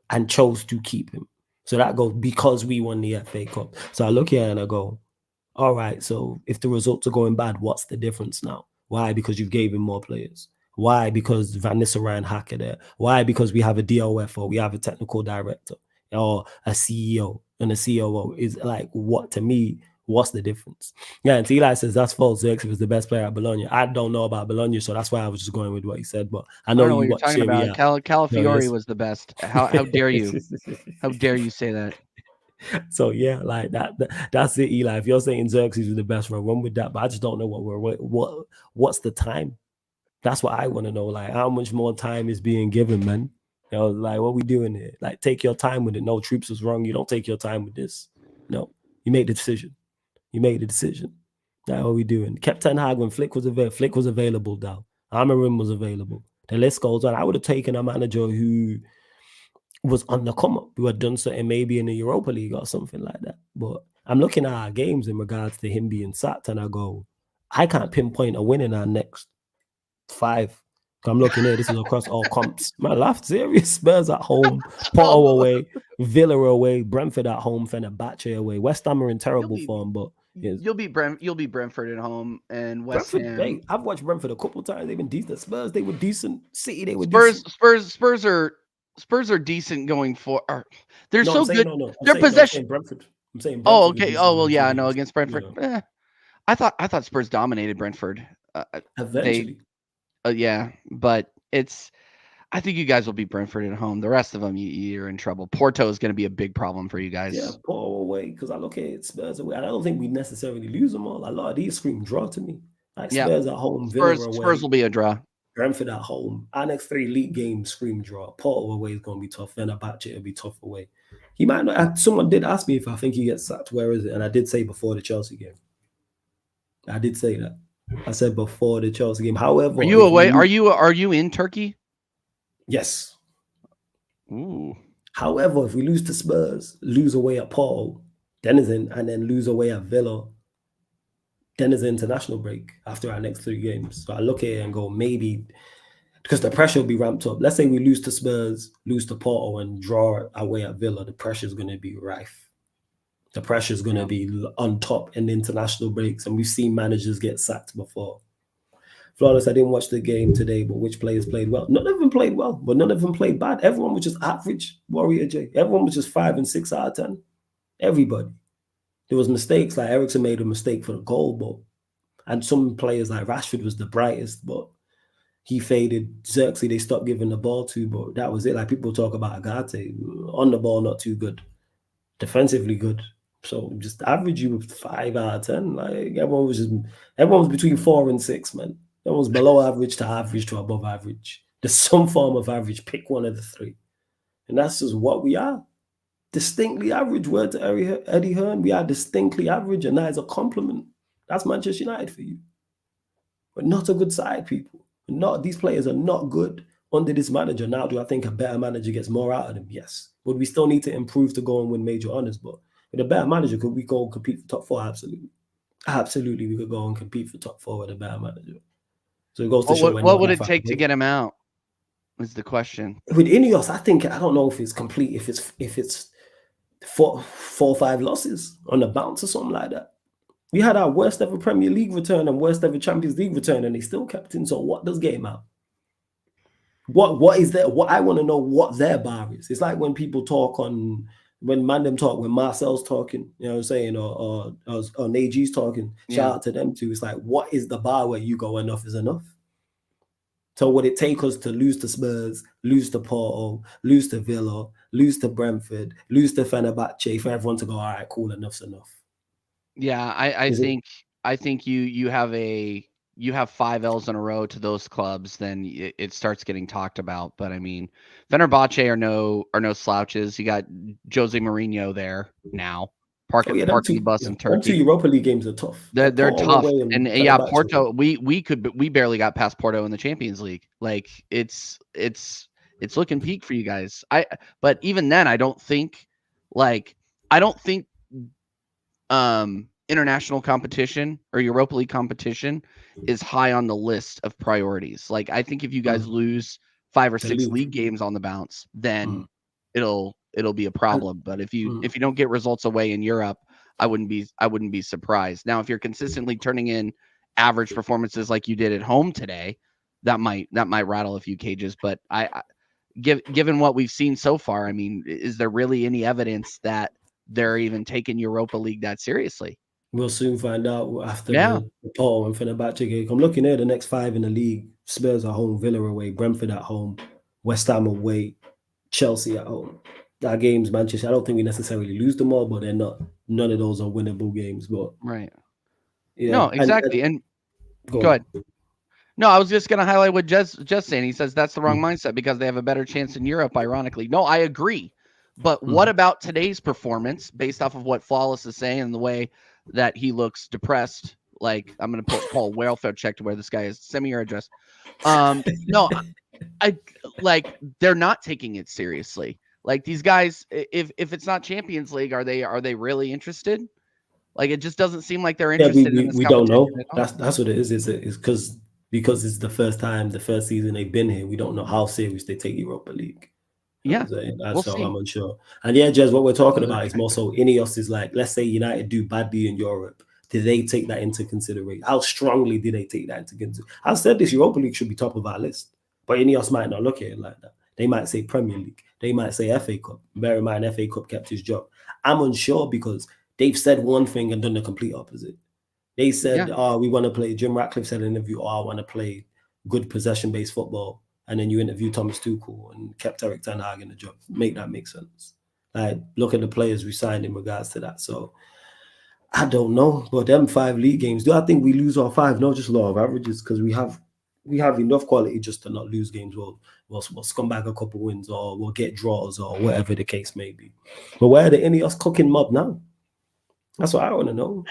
and chose to keep him. So that goes because we won the FA Cup. So I look here and I go, all right, so if the results are going bad, what's the difference now? Why? Because you gave him more players. Why? Because Van Nistelrooy and Hacker there. Why? Because we have a DOF or we have a technical director or a CEO and a COO. Is like, what to me? What's the difference? Yeah, and Eli says that's false. Xerxes was the best player at Bologna. I don't know about Bologna, so that's why I was just going with what he said. But I know don't know what you you're watch talking Serie about. A. Calafiore yes. was the best. How dare you? How dare you say that? So yeah, like that's it, Eli. If you're saying Xerxes is the best, run with that. But I just don't know what's the time. That's what I want to know. Like, how much more time is being given, man? You know, like, what we doing here? Like, take your time with it. No, Troops was wrong. You don't take your time with this. No, you made the decision. You made the decision. Now, what we doing? Kept Ten Hag when Flick was available. Flick was available. Now, Amarim was available. The list goes on. I would have taken a manager who was on the come up, who had done something maybe in the Europa League or something like that. But I'm looking at our games in regards to him being sacked, and I go, I can't pinpoint a win in our next 5. I'm looking here. This is across all comps. My laugh serious. Spurs at home, Porto away, Villa away, Brentford at home, Fenerbahce away. West Ham are in terrible form, but you'll beat Brentford at home, and West Brentford. Ham. Hey, I've watched Brentford a couple times. They've been decent. Spurs, they were decent. City, they were decent. Spurs are decent going for. They're No, so I'm saying, good. No, Their possession. Brentford. I'm saying Oh, Brentford. okay. Oh, well, yeah. No, against Brentford. Yeah. I thought Spurs dominated Brentford. Eventually. Yeah, but I think you guys will beat Brentford at home. The rest of them, you're in trouble. Porto is going to be a big problem for you guys. Yeah, Porto away, because I look at it, Spurs away. I don't think we necessarily lose them all. A lot of these scream draw to me. Like Spurs at home, Villa away. Spurs will be a draw. Brentford at home. Our next 3 league games scream draw. Porto away is going to be tough. Fenerbahce will be tough away. He might not. Someone did ask me if I think he gets sacked. Where is it? And I did say before the Chelsea game. I did say that. I said before the Chelsea game. However, are you away? Are you in Turkey? Yes. Ooh. However, if we lose to Spurs, lose away at Porto, and then lose away at Villa, then there's an international break after our next 3 games. So I look at it and go, maybe, because the pressure will be ramped up. Let's say we lose to Spurs, lose to Porto, and draw away at Villa. The pressure is going to be rife. The pressure is going to be on top in the international breaks. And we've seen managers get sacked before. Flawless, I didn't watch the game today, but which players played well? None of them played well, but none of them played bad. Everyone was just average, Warrior J. Everyone was just 5 and 6 out of 10. Everybody. There was mistakes, like Ericsson made a mistake for the goal, and some players like Rashford was the brightest, but he faded. Xerxes, they stopped giving the ball to, but that was it. Like people talk about Agate, on the ball, not too good. Defensively good. So just average you with 5 out of 10. Like everyone was between 4 and 6, man. That was below average to above average. There's some form of average. Pick one of the 3. And that's just what we are. Distinctly average. Word to Eddie Hearn. We are distinctly average, and that is a compliment. That's Manchester United for you. But not a good side, people. These players are not good under this manager. Now, do I think a better manager gets more out of them? Yes. Would we still need to improve to go and win major honors? But with a better manager, could we go and compete for top 4? Absolutely. Absolutely, we could go and compete for top 4 with a better manager. So it goes to show what would it take to get him out? Is the question. With Ineos, I don't know if it's complete, if it's 4 or 5 losses on the bounce or something like that. We had our worst ever Premier League return and worst ever Champions League return, and they still kept in. So what does get him out? What is there? What I want to know what their bar is. It's like when people talk when Mandem talk, when Marcel's talking, you know what I'm saying, or Naji's talking, shout out to them too. It's like, what is the bar where you go enough is enough? So would it take us to lose to Spurs, lose to Porto, lose to Villa, lose to Brentford, lose to Fenerbahce for everyone to go, all right, cool, enough's enough? Yeah, I think you have 5 L's in a row to those clubs, then it starts getting talked about. But I mean, Fenerbahce are no slouches. You got Jose Mourinho there now. Parking the bus in Turkey. 2 Europa League games are tough. They're tough, and yeah, Porto. We barely got past Porto in the Champions League. Like it's looking peak for you guys. But even then, I don't think international competition or Europa League competition is high on the list of priorities. Like I think if you guys lose 5 or 6 league games on the bounce, then it'll be a problem. But if you don't get results away in Europe, I wouldn't be surprised. Now, if you're consistently turning in average performances like you did at home today, that might rattle a few cages. But given what we've seen so far, I mean, is there really any evidence that they're even taking Europa League that seriously? We'll soon find out after Yeah. the Porto and Fenerbahce game. I'm looking at the next 5 in the league. Spurs at home, Villa away, Brentford at home, West Ham away, Chelsea at home. Our games, Manchester, I don't think we necessarily lose them all, but none of those are winnable games. But Right. yeah. No, exactly. And go ahead. No, I was just going to highlight what Jess saying. He says that's the wrong mindset because they have a better chance in Europe, ironically. No, I agree. But what about today's performance based off of what Flawless is saying and the way that he looks depressed? Like, I'm going to put Paul welfare check to where this guy is. Send me your address. No, I like they're not taking it seriously. Like these guys, if it's not Champions League, are they really interested? Like it just doesn't seem like they're interested in this we don't know. competition at all. That's what it is. It's because it's the first season they've been here. We don't know how serious they take Europa League. Yeah, that's so I'm unsure. And yeah, Jez, what we're talking about is more so Ineos is like, let's say United do badly in Europe. Did they take that into consideration? How strongly did they take that into consideration? I said this Europa League should be top of our list, but Ineos might not look at it like that. They might say Premier League. They might say FA Cup. Bear in mind, FA Cup kept his job. I'm unsure because they've said one thing and done the complete opposite. They said, we want to play, Jim Ratcliffe said in an interview, I want to play good possession-based football. And then you interview Thomas Tuchel and kept Eric Ten Hag in the job. Make that make sense. Like, look at the players we signed in regards to that. So, I don't know. But them 5 league games, do I think we lose all 5? No, just law of averages, because we have enough quality just to not lose games. We'll scum back a couple wins, or we'll get draws, or whatever the case may be. But where are the Ineos cooking mob now? That's what I want to know.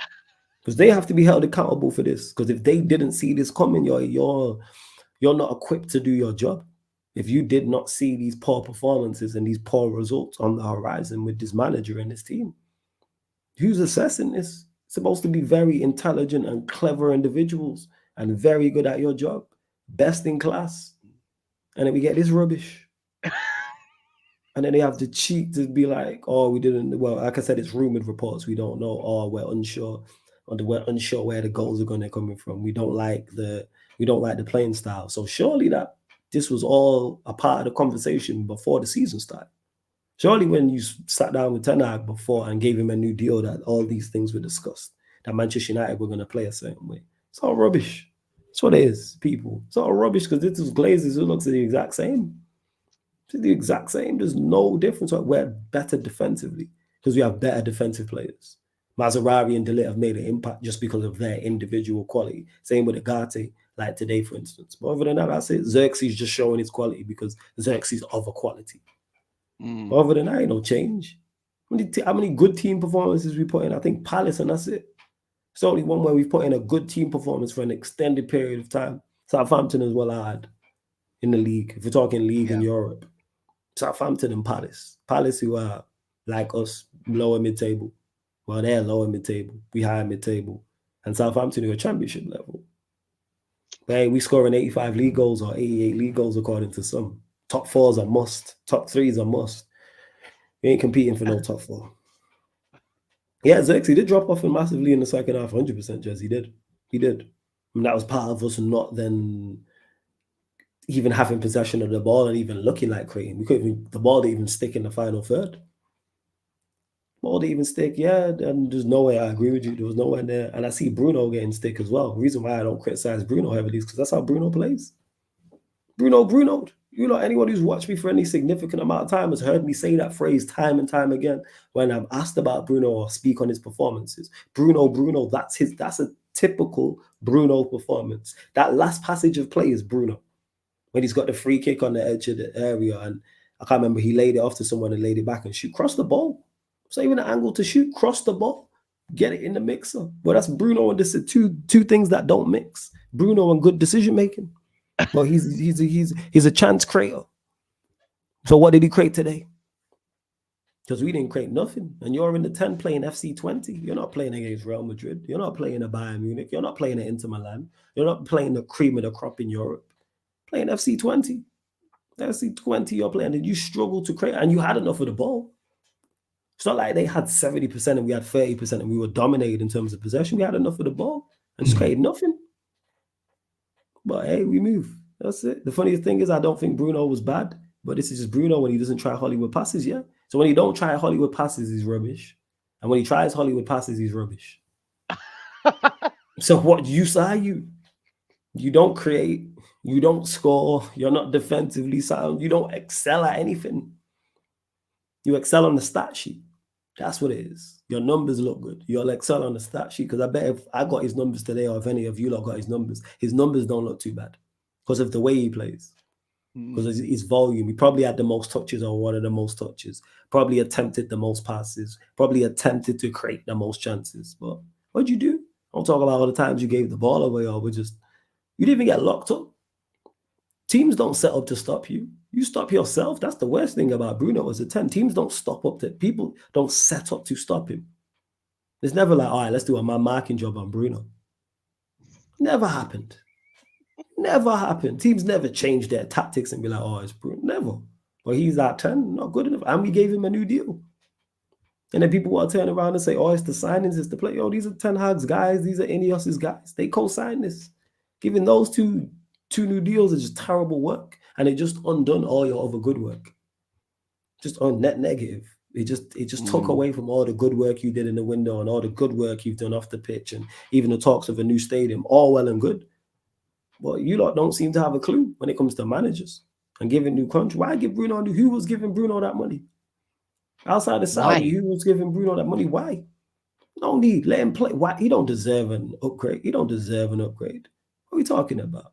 Because they have to be held accountable for this. Because if they didn't see this coming, you're not equipped to do your job. If you did not see these poor performances and these poor results on the horizon with this manager and this team, who's assessing this? It's supposed to be very intelligent and clever individuals and very good at your job, best in class. And then we get this rubbish. And then they have the cheek to be like, oh, we didn't. Well, like I said, it's rumored reports. We don't know. Oh, we're unsure. Or we're unsure where the goals are going to come from. We don't like the playing style. So surely that this was all a part of the conversation before the season started. Surely when you sat down with Ten Hag before and gave him a new deal, that all these things were discussed, that Manchester United were going to play a certain way. It's all rubbish. That's what it is, people. It's all rubbish because this is Glazers who looks the exact same. It's the exact same. There's no difference. We're better defensively because we have better defensive players. Maserati and De Ligt have made an impact just because of their individual quality. Same with Agate, like today, for instance. But other than that, that's it. Xerxes just showing his quality because Xerxes of a quality. Other than that, ain't no change. How many good team performances we put in? I think Palace, and that's it. It's the only one where we've put in a good team performance for an extended period of time. Southampton as well, I had in the league. If we're talking league in Europe, Southampton and Palace. Palace, who are like us, lower mid-table. Well, they're lower mid-table. We higher mid-table. And Southampton, who are championship level. But hey, we scoring 85 league goals or 88 league goals according to some. Top 4s are must. Top 3s are must. We ain't competing for no top 4. Yeah, Xerxes did drop off massively in the second half, 100%, Jez. He did. And that was part of us not then even having possession of the ball and even looking like creating. The ball didn't even stick in the final third. Ball didn't even stick, and there's no way I agree with you. There was nowhere there. And I see Bruno getting stick as well. The reason why I don't criticize Bruno heavily is because that's how Bruno plays. Bruno. You know, anyone who's watched me for any significant amount of time has heard me say that phrase time and time again when I'm asked about Bruno or speak on his performances. Bruno, that's a typical Bruno performance. That last passage of play is Bruno. When he's got the free kick on the edge of the area, and I can't remember, he laid it off to someone and laid it back and shoot. Cross the ball. It's not even an angle to shoot. Cross the ball. Get it in the mixer. Well, that's Bruno, and this is two things that don't mix. Bruno and good decision making. Well, he's a chance creator. So what did he create today? Because we didn't create nothing. And you're in the 10 playing FC 20. You're not playing against Real Madrid. You're not playing a Bayern Munich. You're not playing at Inter Milan. You're not playing the cream of the crop in Europe. Playing FC 20. FC 20 you're playing, and you struggle to create, and you had enough of the ball. It's not like they had 70% and we had 30% and we were dominated in terms of possession. We had enough of the ball and just created nothing. But hey, we move. That's it. The funniest thing is I don't think Bruno was bad, but this is just Bruno when he doesn't try Hollywood passes, yeah. So when he don't try Hollywood passes, he's rubbish. And when he tries Hollywood passes, he's rubbish. So what use are you? You don't create, you don't score, you're not defensively sound, you don't excel at anything. You excel on the stat sheet. That's what it is. Your numbers look good. You'll excel on the stat sheet because I bet if I got his numbers today, or if any of you lot got his numbers don't look too bad because of the way he plays. Because his volume, he probably had the most touches or one of the most touches, probably attempted the most passes, probably attempted to create the most chances. But what'd you do? Don't talk about all the times you gave the ball away or you didn't even get locked up. Teams don't set up to stop you. You stop yourself. That's the worst thing about Bruno as a 10. Teams don't stop up to, people don't set up to stop him. It's never like, all right, let's do a man marking job on Bruno. Never happened. Never happened. Teams never change their tactics and be like, oh, it's Bruno. Never. But he's at 10, not good enough. And we gave him a new deal. And then people will turn around and say, oh, it's the signings, it's the play. Oh, these are Ten Hag's guys. These are Ineos's guys. They co-signed this. Giving those two new deals is just terrible work. And it just undone all your other good work. Just on net negative. It just took away from all the good work you did in the window and all the good work you've done off the pitch and even the talks of a new stadium, all well and good. But you lot don't seem to have a clue when it comes to managers and giving new contracts. Why give Bruno? Who was giving Bruno that money? Outside of Saudi, who was giving Bruno that money? Why? No need. Let him play. Why? He don't deserve an upgrade. He don't deserve an upgrade. What are we talking about?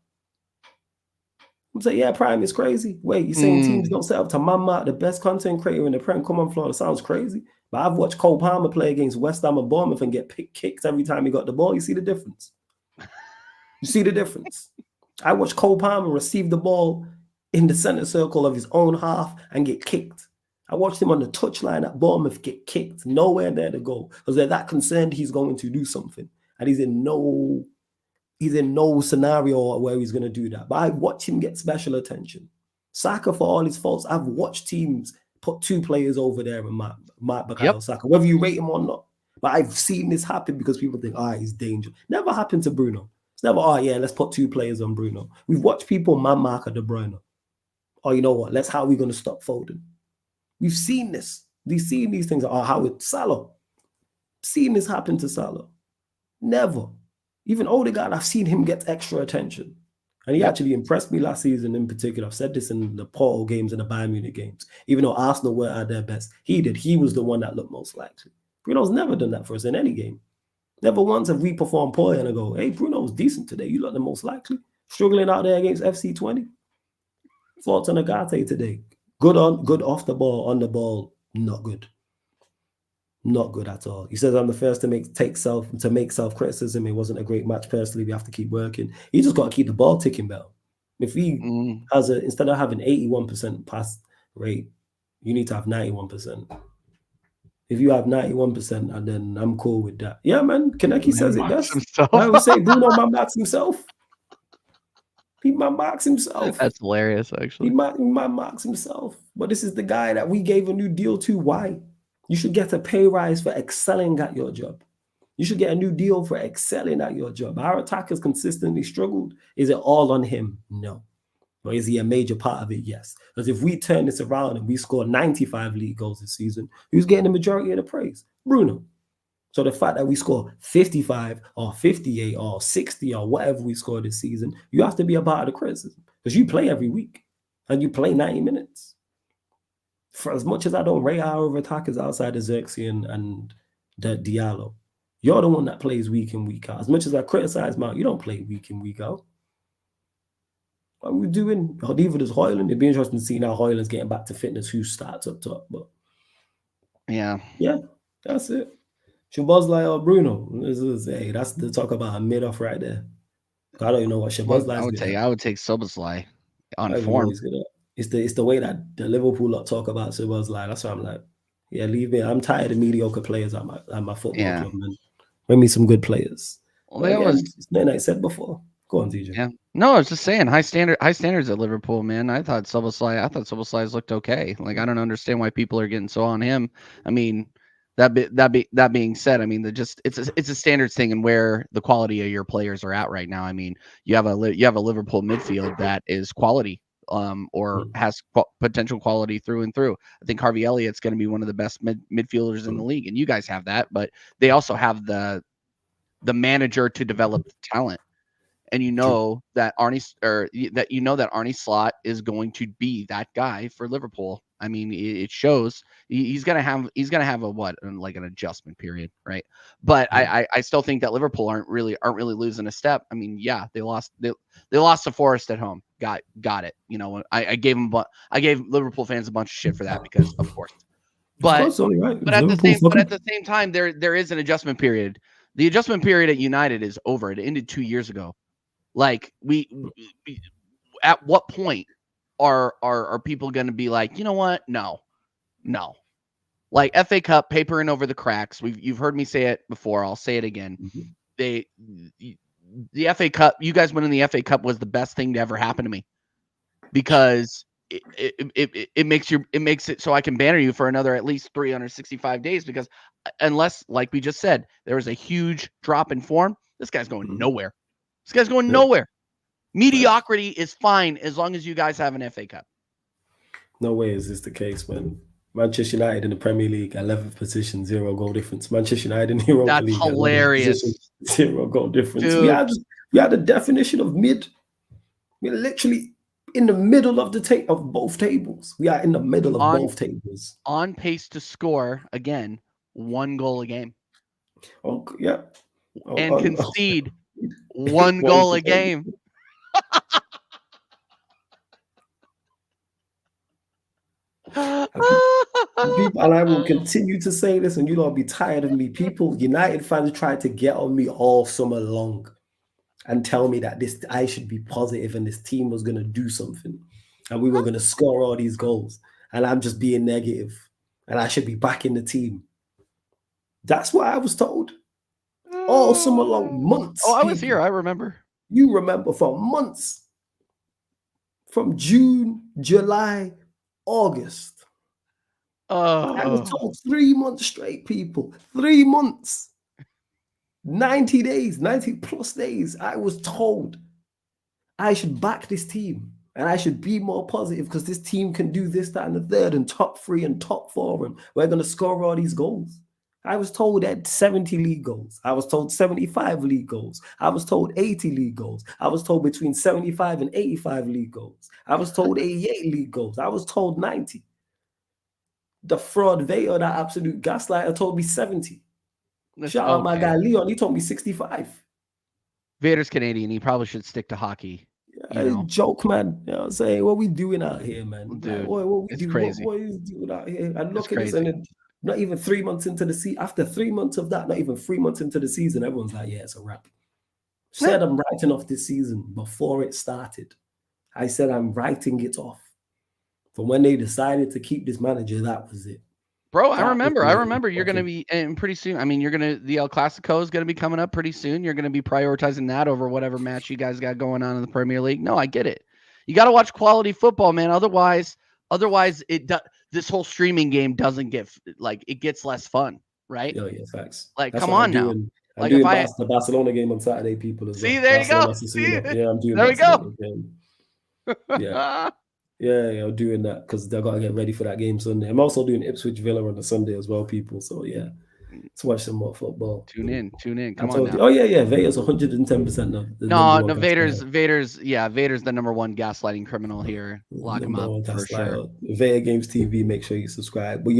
I'm saying, yeah, Prime is crazy. Wait, you're saying teams don't set up to Mama, the best content creator in the Prem? Come on, Florida. Sounds crazy. But I've watched Cole Palmer play against West Ham and Bournemouth and get kicked every time he got the ball. You see the difference? You see the difference? I watched Cole Palmer receive the ball in the center circle of his own half and get kicked. I watched him on the touchline at Bournemouth get kicked. Nowhere there to go. Because they're that concerned he's going to do something. And he's in no scenario where he's going to do that. But I watch him get special attention. Saka, for all his faults, I've watched teams put two players over there and Mark Bukayo Saka, whether you rate him or not. But I've seen this happen because people think, he's dangerous. Never happened to Bruno. It's never, let's put two players on Bruno. We've watched people man-mark De Bruyne. You know what? How are we going to stop Foden? We've seen this. We've seen these things. How with Salah. Seen this happen to Salah. Never. Even Odegaard, I've seen him get extra attention. And he actually impressed me last season in particular. I've said this in the Porto games and the Bayern Munich games. Even though Arsenal weren't at their best, he did. He was the one that looked most likely. Bruno's never done that for us in any game. Never once have we performed poorly and I go, hey, Bruno was decent today. You look the most likely. Struggling out there against FC 20. Thoughts on Agate today. Good off the ball, on the ball, not good. Not good at all. He says I'm the first to make self-criticism. It wasn't a great match personally. We have to keep working. You just got to keep the ball ticking better. If he has instead of having 81% pass rate, you need to have 91%. If you have 91%, and then I'm cool with that. Yeah, man. Kaneki says it best. I would say Bruno man-marks himself. He man-marks himself. That's hilarious, actually. He man-marks himself. But this is the guy that we gave a new deal to. Why? You should get a pay rise for excelling at your job. You should get a new deal for excelling at your job. Our attackers consistently struggled. Is it all on him? No. Or is he a major part of it? Yes. Because if we turn this around and we score 95 league goals this season, who's getting the majority of the praise? Bruno. So the fact that we score 55 or 58 or 60 or whatever we score this season, you have to be a part of the criticism because you play every week and you play 90 minutes. For as much as I don't rate our attackers outside of Xerxes and the Diallo, you're the one that plays week in, week out. As much as I criticize Mount, you don't play week in, week out. What are we doing? Neither does Hoyland. It'd be interesting to see now Hoyland's getting back to fitness, who starts up top. But yeah, that's it. Shabazz or Bruno. That's the talk about a mid-off right there. I don't even know what Shabazz I would take Szoboszlai on form. It's the way that the Liverpool lot talk about Szoboszlai. That's why I'm like, yeah, leave me. I'm tired of mediocre players at my football club, man. Bring me some good players. Well, it's nothing I said before. Go on, DJ. Yeah. No, I was just saying high standards at Liverpool, man. I thought Szoboszlai's looked okay. Like, I don't understand why people are getting so on him. I mean, That being said, I mean, it's a standards thing and where the quality of your players are at right now. I mean, you have a Liverpool midfield that is quality, or has potential quality through and through. I think Harvey Elliott's going to be one of the best midfielders in the league, and you guys have that, but they also have the manager to develop the talent. And you know that Arnie Slot is going to be that guy for Liverpool. I mean, it shows he's gonna have an adjustment period, right? But I still think that Liverpool aren't really losing a step. I mean, yeah, they lost to Forest at home. Got it. You know, I gave Liverpool fans a bunch of shit for that because of course. But at the same time, there is an adjustment period. The adjustment period at United is over. It ended 2 years ago. Like we at what point are people going to be like, you know what? No. Like FA Cup papering over the cracks. You've heard me say it before. I'll say it again. The FA Cup, you guys winning the FA Cup was the best thing to ever happen to me because it makes it so I can banner you for another at least 365 days because unless, like we just said, there was a huge drop in form, this guy's going nowhere. This guy's going nowhere. Mediocrity is fine as long as you guys have an FA Cup. No way is this the case, man. Manchester United in the Premier League, 11th position, 0 goal difference. Manchester United in the Europa League, that's hilarious. Position, 0 goal difference. We had the definition of mid. We're literally in the middle of of both tables. We are in the middle of both tables. On pace to score again 1 goal a game. Oh yeah. And concede 1 goal a game. People, and I will continue to say this, and you'll be tired of me. People, United fans tried to get on me all summer long and tell me that I should be positive and this team was going to do something and we were going to score all these goals. And I'm just being negative and I should be back in the team. That's what I was told. All summer long, months. Oh, I was here. I remember. You remember for months. From June, July, August. I was told 3 months straight, people. 3 months. 90 days, 90 plus days. I was told I should back this team and I should be more positive because this team can do this, that, and the third, and top 3 and top 4, and we're going to score all these goals. I was told that 70 league goals. I was told 75 league goals. I was told 80 league goals. I was told between 75 and 85 league goals. I was told 88 league goals. I was told 90. The fraud Vader, that absolute gaslighter, told me 70. Shout out my guy Leon. He told me 65. Vader's Canadian. He probably should stick to hockey. Joke, man. You know what I'm saying? What we doing out here, man? Dude, what it's crazy. What is doing out here? And look at this, and then not even 3 months into the season. After 3 months of that, not even 3 months into the season, everyone's like, yeah, it's a wrap. Said I'm writing off this season before it started. I said I'm writing it off. But when they decided to keep this manager, that was it. Bro, I remember you're going to be, and pretty soon, I mean, the El Clasico is going to be coming up pretty soon. You're going to be prioritizing that over whatever match you guys got going on in the Premier League. No, I get it. You got to watch quality football, man. Otherwise this whole streaming game doesn't get, like, it gets less fun, right? Yeah, facts. Like, come on now. I'm doing the Barcelona game on Saturday, people. As see, well. there Barcelona, you go. Yeah, I'm doing there Barcelona we go. Yeah. Yeah, I'm doing that because I got to get ready for that game Sunday. I'm also doing Ipswich Villa on the Sunday as well, people. So, yeah, let's watch some more football. Tune in. Come on now. Oh, yeah. Vader's 110% now. No, Vader's the number one gaslighting criminal here. Lock him up for sure. Vader Games TV, make sure you subscribe. But,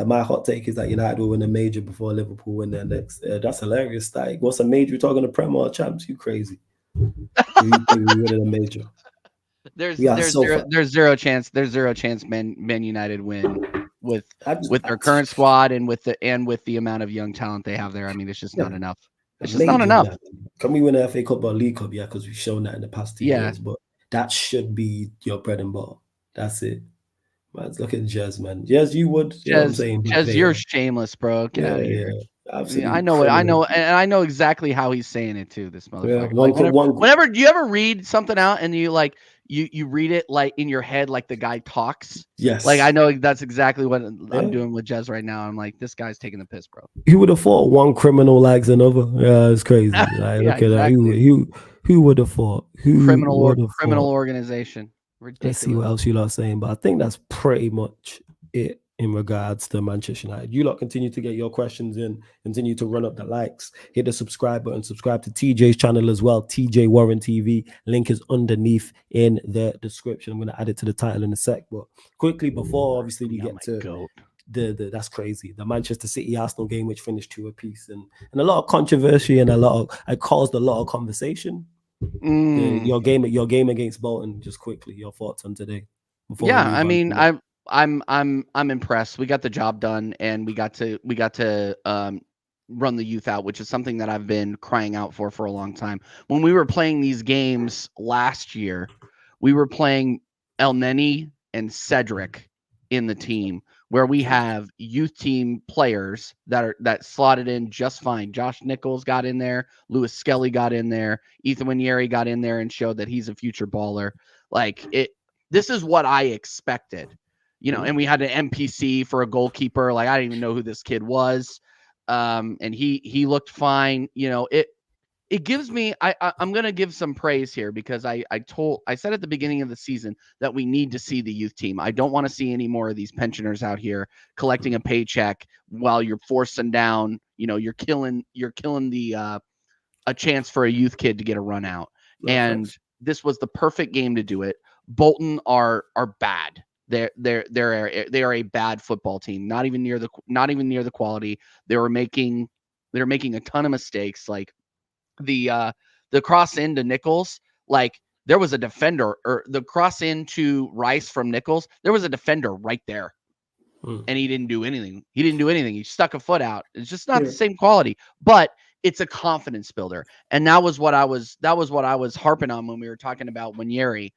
my hot take is that United will win a major before Liverpool win their next. That's hilarious. Like, what's a major? You're talking to Premier or champs? You crazy. You winning a major. There's zero chance Man United win with their current squad and with the amount of young talent they have there. I mean, it's just not enough. It's just not enough. Can we win an FA Cup or League Cup? Yeah, because we've shown that in the past 2 years. But that should be your bread and butter. That's it. Man, look at Jez, man. Jez, you would. Jez, you're shameless, bro. Get out of here. Absolutely I know it. I know, and I know exactly how he's saying it too. This motherfucker. Whenever do you ever read something out and you like you read it like in your head like the guy talks? Yes. Like I know that's exactly what I'm doing with Jez right now. I'm like, this guy's taking the piss, bro. Who would have thought one criminal likes another? Yeah, it's crazy. Like, look at that. Who would have thought? Criminal organization. Ridiculous. Let's see what else you lot are saying, but I think that's pretty much it in regards to Manchester United. You lot continue to get your questions in, continue to run up the likes, hit the subscribe button, subscribe to TJ's channel as well, TJ Warren TV. Link is underneath in the description. I'm going to add it to the title in a sec, but quickly before obviously we get to the that's crazy, the Manchester City Arsenal game, which finished 2 apiece, and a lot of controversy and it caused a lot of conversation. Your game against Bolton, just quickly your thoughts on today. I mean, I'm impressed. We got the job done, and we got to run the youth out, which is something that I've been crying out for a long time. When we were playing these games last year, we were playing El Neni and Cedric in the team, where we have youth team players that slotted in just fine. Josh Nichols got in there, Lewis Skelly got in there, Ethan Winieri got in there and showed that he's a future baller. Like this is what I expected, and we had an NPC for a goalkeeper. Like I didn't even know who this kid was. And he looked fine. It gives me, I'm going to give some praise here because I said at the beginning of the season that we need to see the youth team. I don't want to see any more of these pensioners out here collecting a paycheck while you're forcing down, you're killing the, a chance for a youth kid to get a run out. And this was the perfect game to do it. Bolton are bad. They are a bad football team. Not even near the quality. They were making a ton of mistakes. Like, the cross into Nichols, like there was a defender, or the cross into Rice from Nichols, there was a defender right there, and he didn't do anything. He stuck a foot out. It's just not the same quality, but it's a confidence builder. And that was what I was harping on when we were talking about Winieri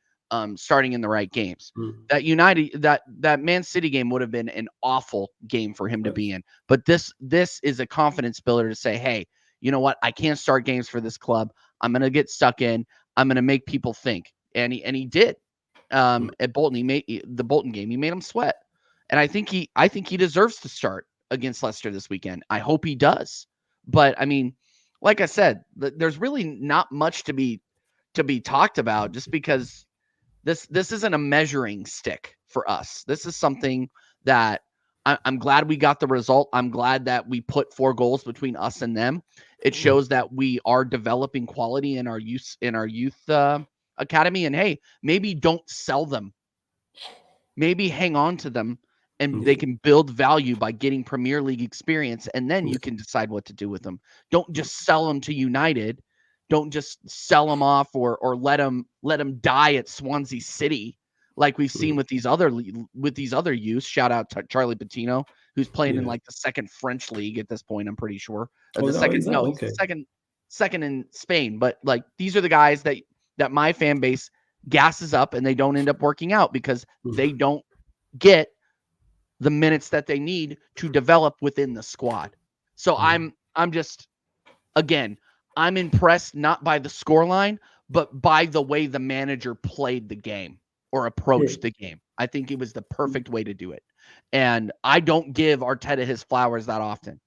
starting in the right games. That that Man City game would have been an awful game for him to be in, but this is a confidence builder to say, hey, you know what? I can't start games for this club. I'm going to get stuck in. I'm going to make people think. And he did. At Bolton, he made the Bolton game. He made them sweat. And I think he deserves to start against Leicester this weekend. I hope he does. But I mean, like I said, there's really not much to be talked about, just because this isn't a measuring stick for us. This is something that I'm glad we got the result. I'm glad that we put 4 goals between us and them. It shows that we are developing quality in our youth academy. And hey, maybe don't sell them. Maybe hang on to them, and they can build value by getting Premier League experience, and then you can decide what to do with them. Don't just sell them to United. Don't just sell them off or let them die at Swansea City, like we've seen with these other youths. Shout out to Charlie Patino, who's playing in like the 2nd French league at this point. I'm pretty sure, or second in Spain. But like, these are the guys that my fan base gasses up, and they don't end up working out because they don't get the minutes that they need to develop within the squad. So I'm just, again, I'm impressed not by the scoreline, but by the way the manager played the game or approached the game. I think it was the perfect way to do it. And I don't give Arteta his flowers that often,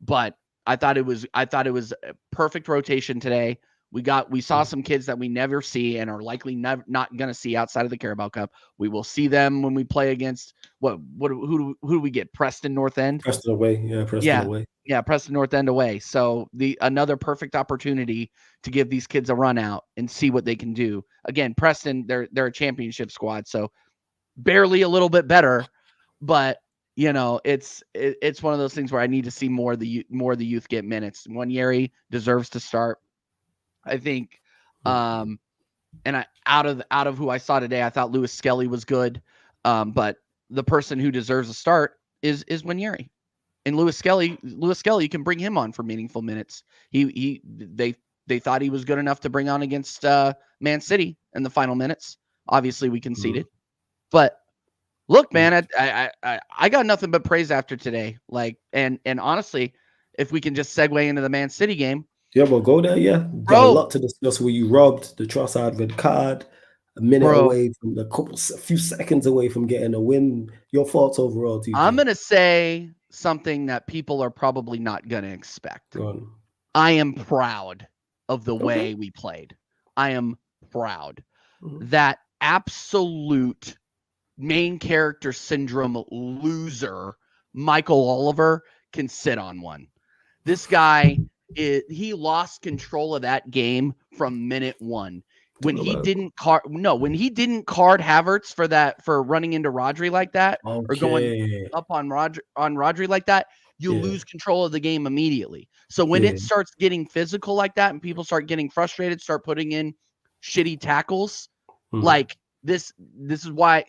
but I thought it was a perfect rotation today. We saw some kids that we never see and are likely not going to see outside of the Carabao Cup. We will see them when we play against who do we get? Preston North End? Preston away. Yeah, Preston away. Yeah, Preston North End away. So another perfect opportunity to give these kids a run out and see what they can do. Again, Preston, they're a championship squad, so barely a little bit better, but it's one of those things where I need to see more of the youth get minutes. Winieri deserves to start, I think. And out of who I saw today, I thought Lewis Skelly was good. But the person who deserves a start is Winieri. And Lewis Skelly, you can bring him on for meaningful minutes. They thought he was good enough to bring on against Man City in the final minutes. Obviously, we conceded. But look, man, I got nothing but praise after today. Like, and honestly, if we can just segue into the Man City game. Yeah, we'll go there. Yeah, got a lot to discuss. Where you robbed the Trossard red card, a minute away from a few seconds away from getting a win. Your thoughts overall, TJ? I'm gonna say something that people are probably not gonna expect. I am proud of the way we played. I am proud. That absolute main character syndrome loser, Michael Oliver, can sit on one. This guy, he lost control of that game from minute one. When he didn't card Havertz for running into Rodri like that, or going up on Rodri like that, you lose control of the game immediately. So when it starts getting physical like that and people start getting frustrated, start putting in shitty tackles, like this is why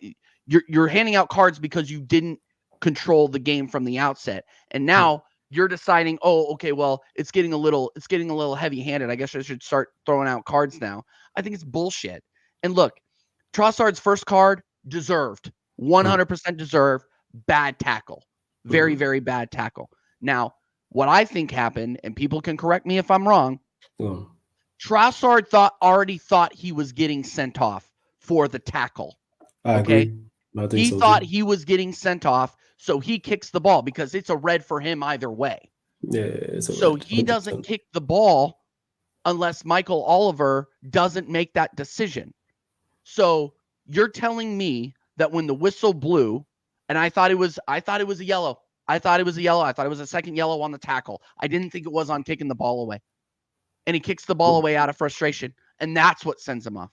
you're handing out cards, because you didn't control the game from the outset. And now you're deciding, oh, okay, well, it's getting a little heavy-handed. I guess I should start throwing out cards now. I think it's bullshit. And look, Trossard's first card, deserved. 100% deserved. Bad tackle. Very, very bad tackle. Now, what I think happened, and people can correct me if I'm wrong, Trossard already thought he was getting sent off for the tackle. I agree. He thought he was getting sent off, so he kicks the ball because it's a red for him either way. Yeah. So he doesn't kick the ball unless Michael Oliver doesn't make that decision. So you're telling me that when the whistle blew, and I thought it was a yellow. I thought it was a second yellow on the tackle. I didn't think it was on kicking the ball away. And he kicks the ball away out of frustration, and that's what sends him off.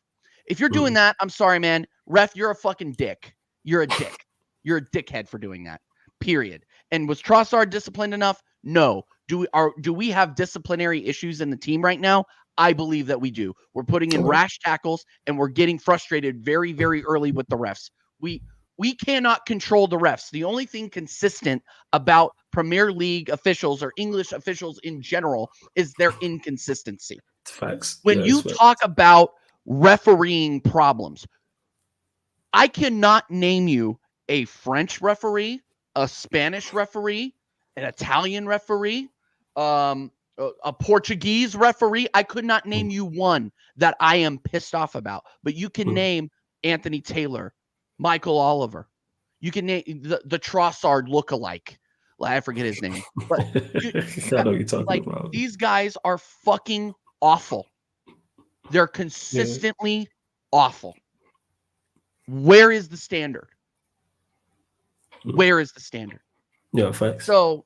If you're doing that, I'm sorry, man. Ref, you're a fucking dick. You're a dick. You're a dickhead for doing that. Period. And was Trossard disciplined enough? No. Do we have disciplinary issues in the team right now? I believe that we do. We're putting in rash tackles, and we're getting frustrated very, very early with the refs. We cannot control the refs. The only thing consistent about Premier League officials or English officials in general is their inconsistency. Facts. When you talk about refereeing problems, I cannot name you a French referee, a Spanish referee, an Italian referee, a Portuguese referee. I could not name you one that I am pissed off about, but you can name Anthony Taylor, Michael Oliver. You can name the Trossard lookalike. I forget his name. But I know you're talking about. These guys are fucking awful. They're consistently awful. Where is the standard? Where is the standard? Yeah, facts. So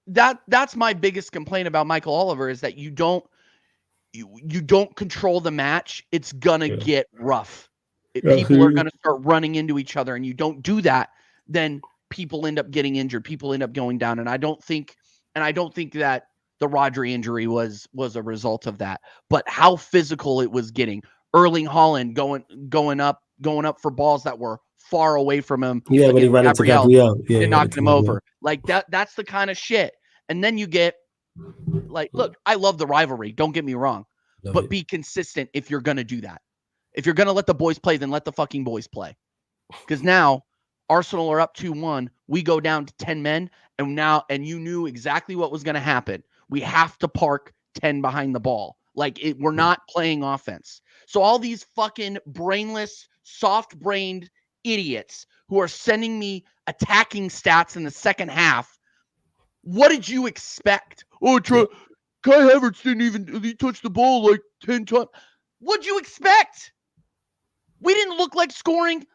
that's my biggest complaint about Michael Oliver, is that you don't control the match. It's gonna get rough. People are gonna start running into each other, and you don't do that, then people end up getting injured. People end up going down, and I don't think that the Rodri injury was a result of that. But how physical it was getting. Erling Haaland going up for balls that were far away from him. Yeah, when he ran into Gabriel. And knocked him over. Like that's the kind of shit. And then you get, look, I love the rivalry. Don't get me wrong. But be consistent if you're going to do that. If you're going to let the boys play, then let the fucking boys play. Because now Arsenal are up 2-1. We go down to 10 men. And you knew exactly what was going to happen. We have to park 10 behind the ball. We're not playing offense. So all these fucking brainless, soft-brained idiots who are sending me attacking stats in the second half, what did you expect? Oh, Kai Havertz he touched the ball 10 times. What'd you expect? We didn't look like scoring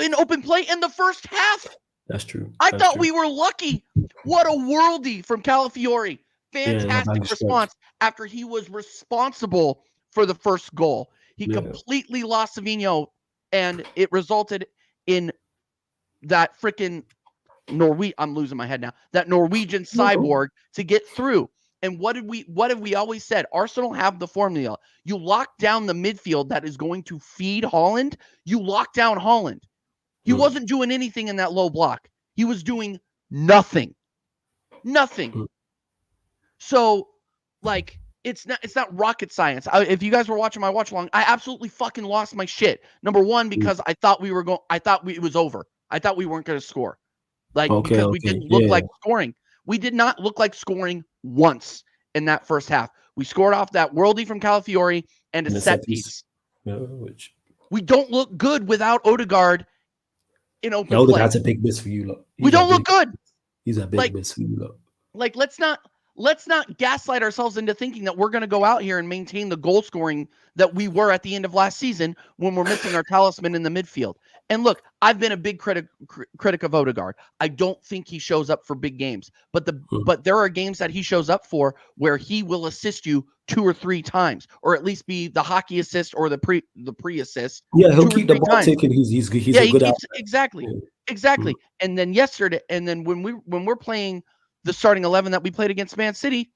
in open play in the first half. That's true. I thought we were lucky. What a worldie from Calafiori. Fantastic response after he was responsible for the first goal. He completely lost Savinho, and it resulted in that freaking I'm losing my head now. That Norwegian cyborg to get through. And what have we always said? Arsenal have the formula. You lock down the midfield that is going to feed Haaland. You lock down Haaland. He wasn't doing anything in that low block. He was doing nothing. Nothing. So, it's not rocket science. If you guys were watching my watch along, I absolutely fucking lost my shit. Number one, because I thought it was over. I thought we weren't going to score. Because we didn't look like scoring. We did not look like scoring once in that first half. We scored off that worldie from Calafiori and a set piece. We don't look good without Odegaard in open play. Odegaard's a big miss for you, look. We don't look good. He's a big miss for you, look. Like, let's not gaslight ourselves into thinking that we're going to go out here and maintain the goal scoring that we were at the end of last season when we're missing our talisman in the midfield. And look, I've been a big critic of Odegaard. I don't think he shows up for big games, but there are games that he shows up for where he will assist you 2 or 3 times, or at least be the hockey assist or the pre assist. Yeah, he'll keep the ball ticking. He's a good outlet. Exactly. And then when we're playing the starting 11 that we played against Man City,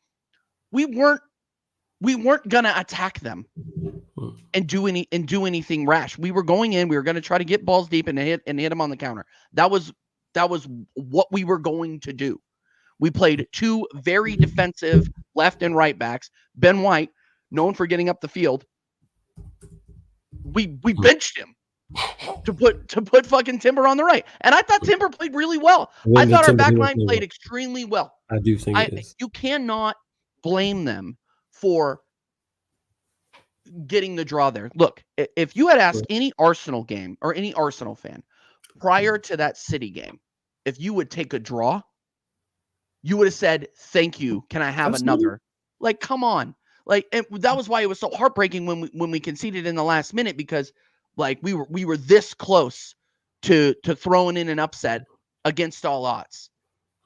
we weren't gonna attack them and do anything rash. We were going in. We were gonna try to get balls deep and hit them on the counter. That was what we were going to do. We played 2 very defensive left and right backs. Ben White, known for getting up the field, we benched him to put fucking Timber on the right. And I thought Timber played really well. I thought our back line played extremely well. I do think it is. You cannot blame them for getting the draw there. Look, if you had asked any Arsenal game or any Arsenal fan prior to that City game, if you would take a draw, you would have said, "Thank you. Can I have another?" Like, come on. Like, and that was why it was so heartbreaking when we conceded in the last minute, because like we were this close to throwing in an upset against all odds,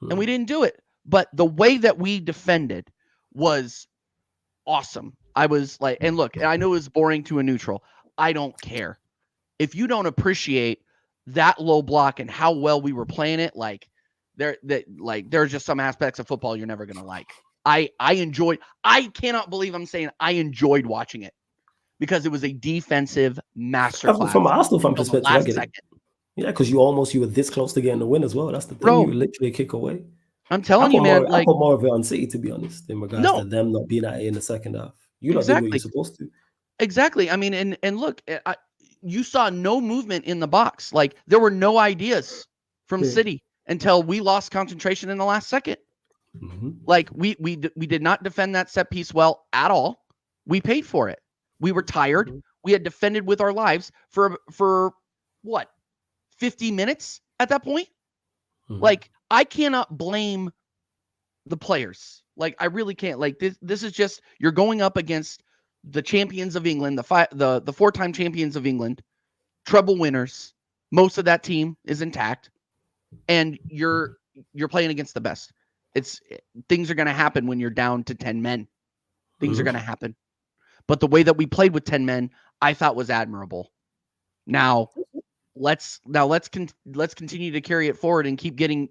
and we didn't do it. But the way that we defended was awesome. I was like, and look, I know it's boring to a neutral. I don't care. If you don't appreciate that low block and how well we were playing it, there's just some aspects of football you're never gonna like. I cannot believe I'm saying I enjoyed watching it, because it was a defensive masterclass. From an Arsenal fan perspective, I get it. Yeah, because you were this close to getting the win as well. That's the thing. You were literally a kick away. I'm telling you, man. I put more of it on City, to be honest, in regards to them not being at it in the second half. You not doing what you're supposed to. Exactly. I mean, and look, you saw no movement in the box. Like, there were no ideas from City until we lost concentration in the last second. Mm-hmm. Like, we did not defend that set piece well at all. We paid for it. We were tired. Mm-hmm. We had defended with our lives for what, 50 minutes at that point? Mm-hmm. Like, I cannot blame the players. Like, I really can't. Like, this is just, you're going up against the champions of England, the 4-time champions of England, treble winners. Most of that team is intact, and you're playing against the best. Things are going to happen when you're down to 10 men. Things are going to happen. But the way that we played with 10 men, I thought was admirable. Now let's continue to carry it forward and keep getting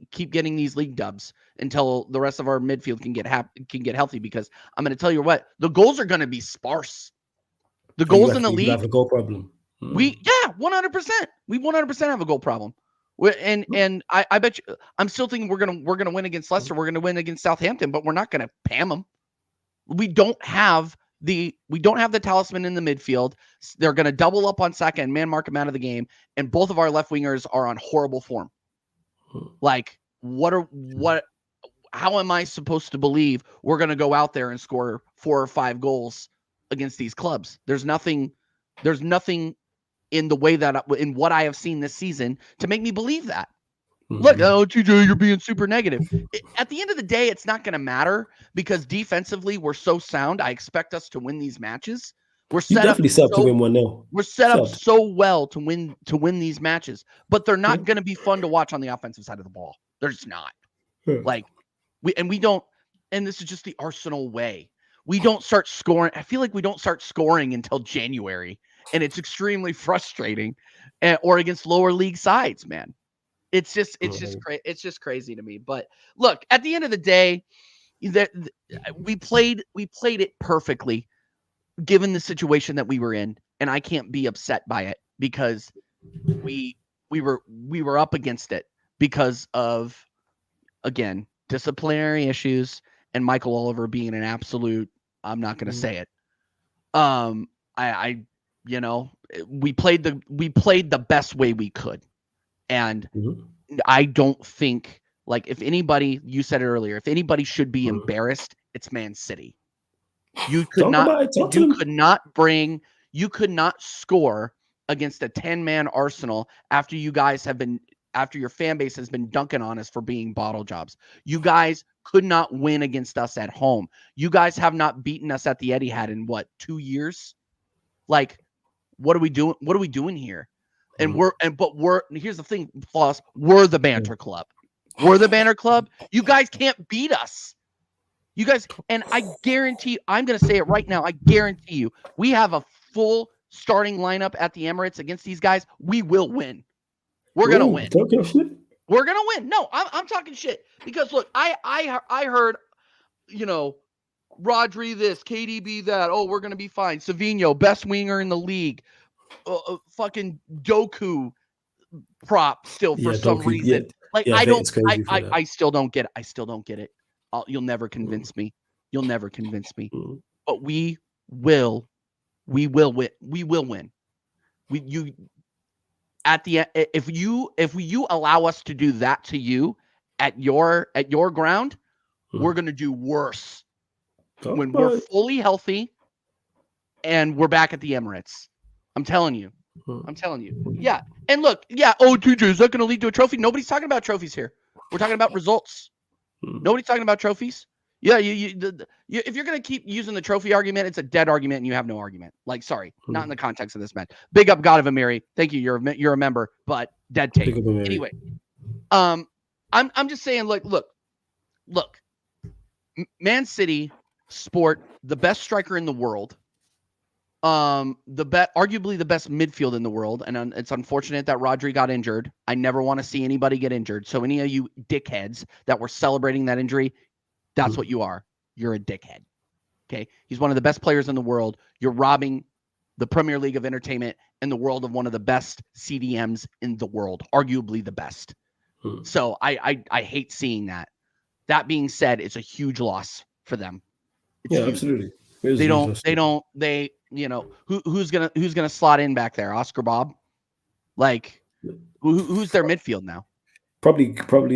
these league dubs until the rest of our midfield can get healthy, because I'm going to tell you what, the goals are going to be sparse. The goals in the league, have a goal problem. 100%. We 100% have a goal problem. And I bet you, I'm still thinking we're gonna win against Leicester. We're gonna win against Southampton, but we're not gonna pam them. We don't have the talisman in the midfield. They're gonna double up on Saka and man mark him out of the game. And both of our left wingers are on horrible form. Like, how am I supposed to believe we're gonna go out there and score 4 or 5 goals against these clubs? There's nothing in the way that in what I have seen this season to make me believe that. Mm-hmm. Look, TJ, you're being super negative. At the end of the day, it's not going to matter, because defensively we're so sound. I expect us to win these matches. We're set up to win 1-0. We're set up so well to win these matches, but they're not going to be fun to watch on the offensive side of the ball. They're just not. Like, we don't, and this is just the Arsenal way. We don't start scoring. I feel like we don't start scoring until January. And it's extremely frustrating, or against lower league sides, man. It's just crazy to me. But look, at the end of the day, we played it perfectly, given the situation that we were in, and I can't be upset by it, because we were up against it because of, again, disciplinary issues and Michael Oliver being an absolute, I'm not going to say it. We played the best way we could. And I don't think Like if anybody, you said it earlier, if anybody should be embarrassed, it's Man City. You could you could not score against a 10-man Arsenal after your fan base has been dunking on us for being bottle jobs. You guys could not win against us at home. You guys have not beaten us at the Etihad in 2 years? Like, what are we doing? What are we doing here? And here's the thing, Floss, we're the banter club. We're the banter club. You guys can't beat us. You guys, and I guarantee, I'm going to say it right now, I guarantee you, we have a full starting lineup at the Emirates against these guys. We will win. We're going to win. We're going to win. No, I'm talking shit. Because look, I heard, Rodri this, KDB that. Oh, we're going to be fine. Savinho, best winger in the league. Fucking Doku prop still for some reason. I still don't get it. I still don't get it. You'll never convince me. You'll never convince me. But we will win. We will win. If you allow us to do that to you at your ground, we're gonna do worse when we're fully healthy and we're back at the Emirates. I'm telling you. Yeah. And look, TJ, is that gonna lead to a trophy? Nobody's talking about trophies here. We're talking about results. Nobody's talking about trophies. Yeah, if you're going to keep using the trophy argument, it's a dead argument and you have no argument. Like, sorry, not in the context of this match. Big up God of Amiri. Thank you. You're a member, but dead take. Anyway, I'm just saying, like, look, Man City sport the best striker in the world. Arguably the best midfield in the world, and it's unfortunate that Rodri got injured. I never want to see anybody get injured. So any of you dickheads that were celebrating that injury, that's what you are. You're a dickhead. Okay, he's one of the best players in the world. You're robbing the Premier League of entertainment and the world of one of the best CDMs in the world, arguably the best. So I hate seeing that. That being said, it's a huge loss for them. It's huge. Absolutely. Who's gonna slot in back there? Oscar Bob? Like, who's their midfield now? Probably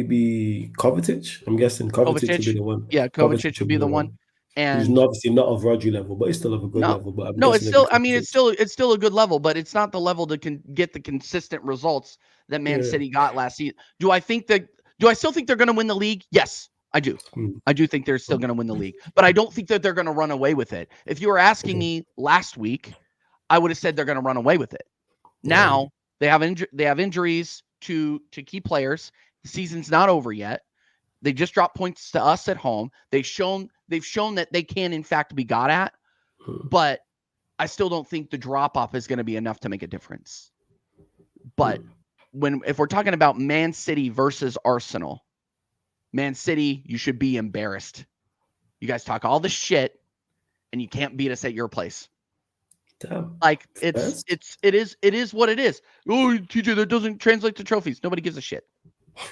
be Kovacic. I'm guessing Kovacic will be the one. Yeah, Kovacic would be the one. And he's obviously not of Rodri level, but he's still of a good level. But it's still a good level, but it's not the level that can get the consistent results that Man City got last season. Do I still think they're going to win the league? Yes, I do. I do think they're still going to win the league, but I don't think that they're going to run away with it. If you were asking me last week, I would have said they're going to run away with it. Now they have injuries to key players. The season's not over yet. They just dropped points to us at home. They've shown that they can in fact be got at, but I still don't think the drop off is going to be enough to make a difference. But if we're talking about Man City versus Arsenal, Man City, you should be embarrassed. You guys talk all the shit and you can't beat us at your place. Damn. Like it is what it is. Oh, TJ, that doesn't translate to trophies. Nobody gives a shit.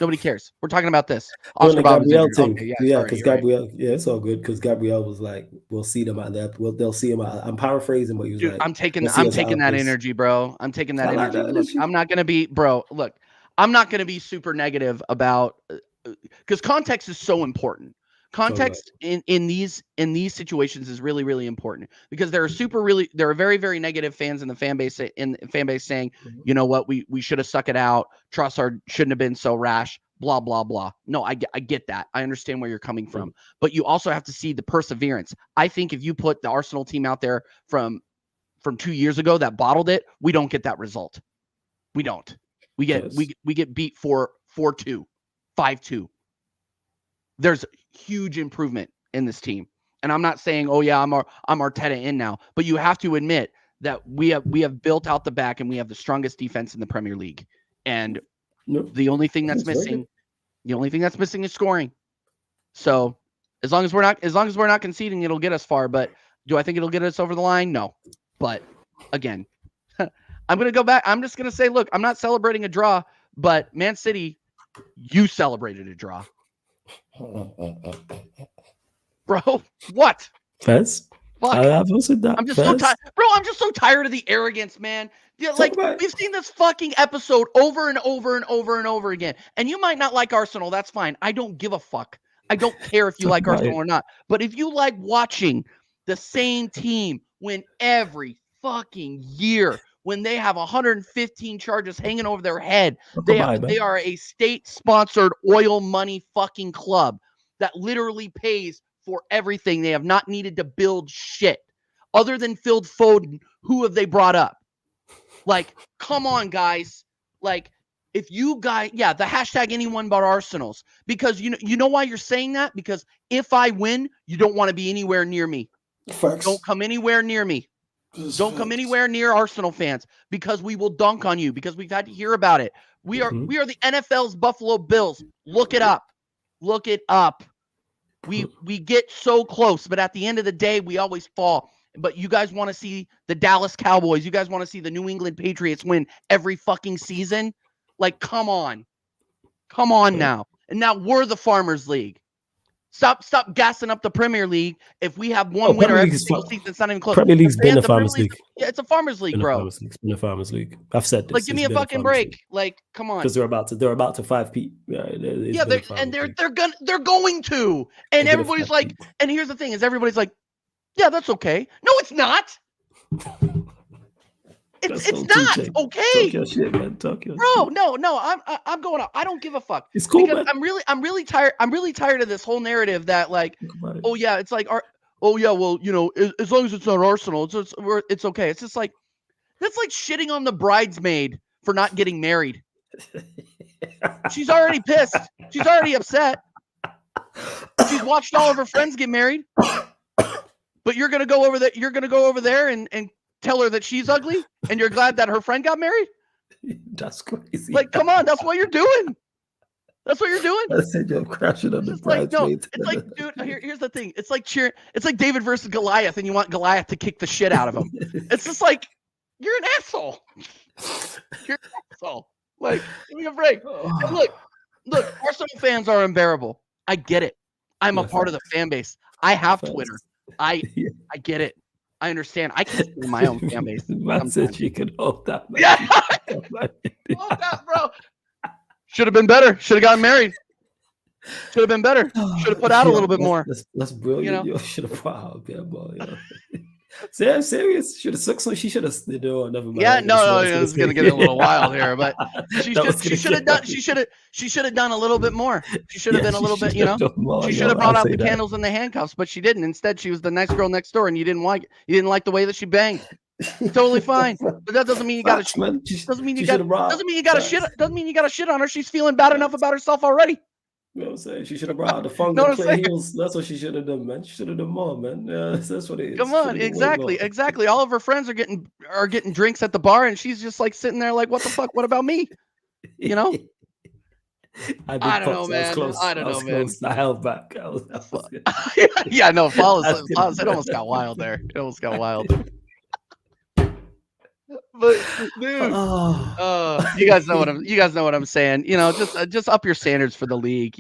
Nobody cares. We're talking about this. Oscar Gabriel thing. Because Gabriel, it's all good because Gabriel was like, "We'll see them at that. They'll see him." I'm paraphrasing what he was like. I'm taking that energy, bro. I'm taking that energy. Look, I'm not gonna be, bro. Look, I'm not gonna be super negative about because context is so important. Context in these situations is really, really important because there are very, very negative fans in the fan base saying, you know what, we should have stuck it out. Trossard shouldn't have been so rash, blah, blah, blah. No, I get that. I understand where you're coming from, but you also have to see the perseverance. I think if you put the Arsenal team out there from 2 years ago that bottled it, we don't get that result. We don't. We get beat 4-2, 5-2. There's huge improvement in this team. And I'm not saying, oh yeah, I'm Arteta in now, but you have to admit that we have built out the back and we have the strongest defense in the Premier League. And the only thing that's missing is scoring. So as long as we're not conceding, it'll get us far. But do I think it'll get us over the line? No. But again, I'm going to go back. I'm just going to say, look, I'm not celebrating a draw, but Man City, you celebrated a draw. Bro, what? Fez? Fuck. I've said that. I'm just so tired. Bro, I'm just so tired of the arrogance, man. Yeah, Talk like about it. we've seen this fucking episode over and over and over and over again. And you might not like Arsenal. That's fine. I don't give a fuck. I don't care if you Talk like about Arsenal it. or not. But if you like watching the same team win every fucking year, when they have 115 charges hanging over their head, Talk they about it, man. are a state-sponsored oil money fucking club that literally pays for everything. They have not needed to build shit other than Phil Foden. Who have they brought up? Like, come on, guys. Like, if you guys, the hashtag anyone but Arsenals, because you know why you're saying that? Because if I win, you don't want to be anywhere near me. Facts. Don't come anywhere near me. Don't come anywhere near Arsenal fans, because we will dunk on you, because we've had to hear about it. We are the NFL's Buffalo Bills. Look it up. Look it up. We get so close, but at the end of the day, we always fall. But you guys want to see the Dallas Cowboys. You guys want to see the New England Patriots win every fucking season. Like, come on. Come on now. And now we're the Farmers League. Stop gassing up the Premier League. If we have one winner every single season, it's not even close. Premier League's been a Farmers League. Yeah, it's a Farmers League, bro. It's been a Farmers League. I've said this. Like, give me a fucking break. Like, come on. Because they're about to 5-peat. Yeah, they're going to. And everybody's like, and here's the thing is everybody's like, yeah, that's okay. No, it's not. It's not okay. Talk your shit, man. Talk your shit. No. I'm going up. I don't give a fuck. It's cool, because man. I'm really tired. I'm really tired of this whole narrative that, like, oh yeah, it's like, oh yeah, well, as long as it's not Arsenal, it's okay. It's just like, that's like shitting on the bridesmaid for not getting married. She's already pissed. She's already upset. She's watched all of her friends get married. But you're gonna go over there. You're gonna go over there and tell her that she's ugly, and you're glad that her friend got married. That's crazy. Like, come on, that's what you're doing. That's what you're doing. I said you're crashing on the bridesmaid. It's like, dude. Here's the thing. It's like cheering. It's like David versus Goliath, and you want Goliath to kick the shit out of him. It's just like, you're an asshole. You're an asshole. Like, give me a break. And look. Arsenal fans are unbearable. I get it. I'm a part of the fan base. I have Twitter. I get it. I understand. I can see my own fan base. Man said she could hold that. Man. Yeah. Hold that, bro. Should have been better. Should have gotten married. Should have been better. Should have put out a little bit more. That's brilliant. You should have put out a bit more. See, I'm serious. Should have sucked some. She should have. Never mind. Yeah, no, it's gonna get a little wild here, but she should have done. She should have done a little bit more. She should have been a little bit. She should have brought out the candles and the handcuffs, but she didn't. Instead, she was the nice girl next door, and you didn't like the way that she banged. Totally fine, but that doesn't mean you got to. Doesn't mean you got to shit on her. She's feeling bad enough about herself already. You know what I'm saying? She should have brought out the funk and clay heels. That's what she should have done, man. She should have done more, man. Yeah, that's what it is. Come on, exactly. All of her friends are getting drinks at the bar, and she's just like sitting there, like, what the fuck? What about me? I don't know, man. I don't know, man. I held back. Yeah, no, pause. It almost got wild there. It almost got wild. But dude, you guys know what I'm saying. Just up your standards for the league.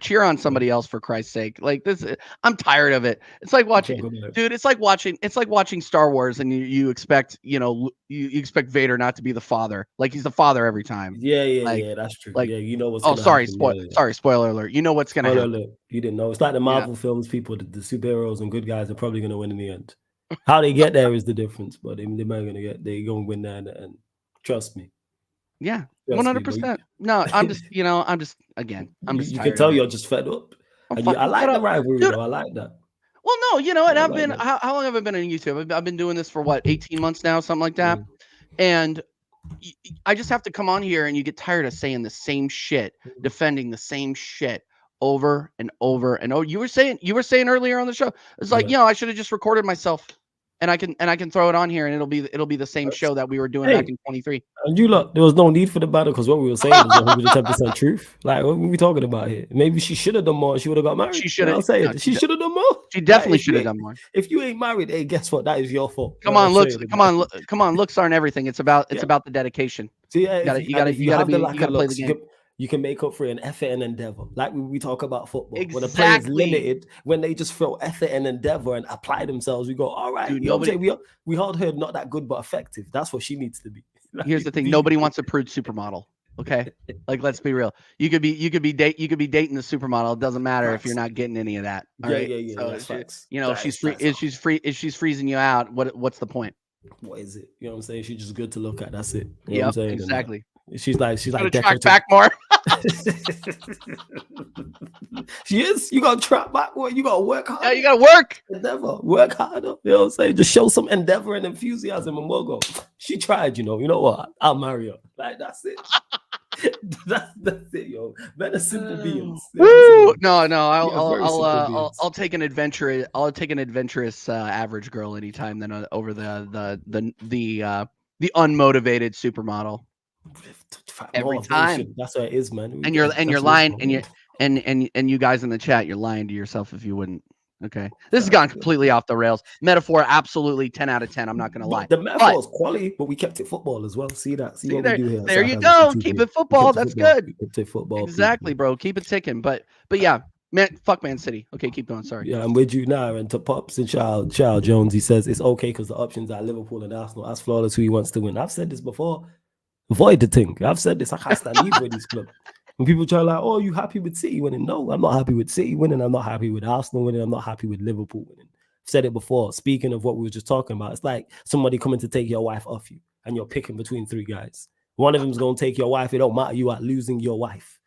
Cheer on somebody else, for Christ's sake. Like this, I'm tired of it. It's like watching, dude. It's like watching Star Wars, and you expect, you expect Vader not to be the father. Like, he's the father every time. Yeah, that's true. Like, what's. Oh, sorry, spoiler alert. You know what's gonna happen. Alert. You didn't know. It's like the Marvel films. People, the superheroes and good guys are probably gonna win in the end. How they get there is the difference, but they're gonna win there in the end. Trust me. Yeah, 100%. No, I'm just again. I'm just. You can tell you're just fed up. I like the rivalry, though. I like that. Well, no, and I've been. How long have I been on YouTube? I've been doing this for 18 months now, something like that. And I just have to come on here, and you get tired of saying the same shit, defending the same shit over and over and over. You were saying earlier on the show, it's like, I should have just recorded myself, and I can throw it on here, and it'll be the same show that we were doing back in 23. And there was no need for the battle, because what we were saying was 110% truth. Like, what were we talking about here? Maybe she should have done more. She would have got married. She should have. She should have done more. She definitely should have done more. If you ain't married, hey, guess what? That is your fault. Come on, looks aren't everything. It's about the dedication. See, you gotta play the game. You can make up for it in effort and endeavor. Like we talk about football. When a player is Exactly. limited, when they just throw effort and endeavor and apply themselves, we go, all right, Dude, you know what I'm saying? We heard her not that good, but effective. That's what she needs to be. Here's the thing: nobody wants a prude supermodel. Okay, like let's be real. You could be dating the supermodel. It doesn't matter if you're not getting any of that. All right. Yeah. So That's facts. you know, she's free. If she's freezing you out, what's the point? What is it? You know what I'm saying? She's just good to look at. That's it. You know Yep, what I'm saying? exactly. She's like track back more. She is. You gotta track back more. You gotta work hard. Yeah, you gotta work. Endeavor. Work harder. You know what I'm saying? Just show some endeavor and enthusiasm and we'll go. She tried, you know. You know what? I'll marry her. Like that's it. that's it, yo. Better simple beings. Woo! No. I'll take an adventurous. I'll take an adventurous average girl anytime than over the unmotivated supermodel. Every time. That's what it is, man. And you're lying, and you guys in the chat, you're lying to yourself if you wouldn't. Okay, this has gone completely off the rails. Metaphor, absolutely 10 out of 10. I'm not gonna lie. The metaphor is quality, but we kept it football as well. See that? See what we do here. There you go. Keep it football. That's good. Keep it football. Exactly, bro. Keep it ticking. But yeah, man, fuck Man City. Okay, keep going. Sorry. Yeah, I'm with you now. And to Pops and Charles Jones, he says it's okay because the options are Liverpool and Arsenal. Ask Flawless who he wants to win. I've said this before. Avoid the thing. I've said this. I can't stand either of these clubs. When people try like, oh, you happy with City winning? No, I'm not happy with City winning. I'm not happy with Arsenal winning. I'm not happy with Liverpool winning. I've said it before. Speaking of what we were just talking about, it's like somebody coming to take your wife off you and you're picking between three guys. One of them's going to take your wife. It don't matter. You are losing your wife.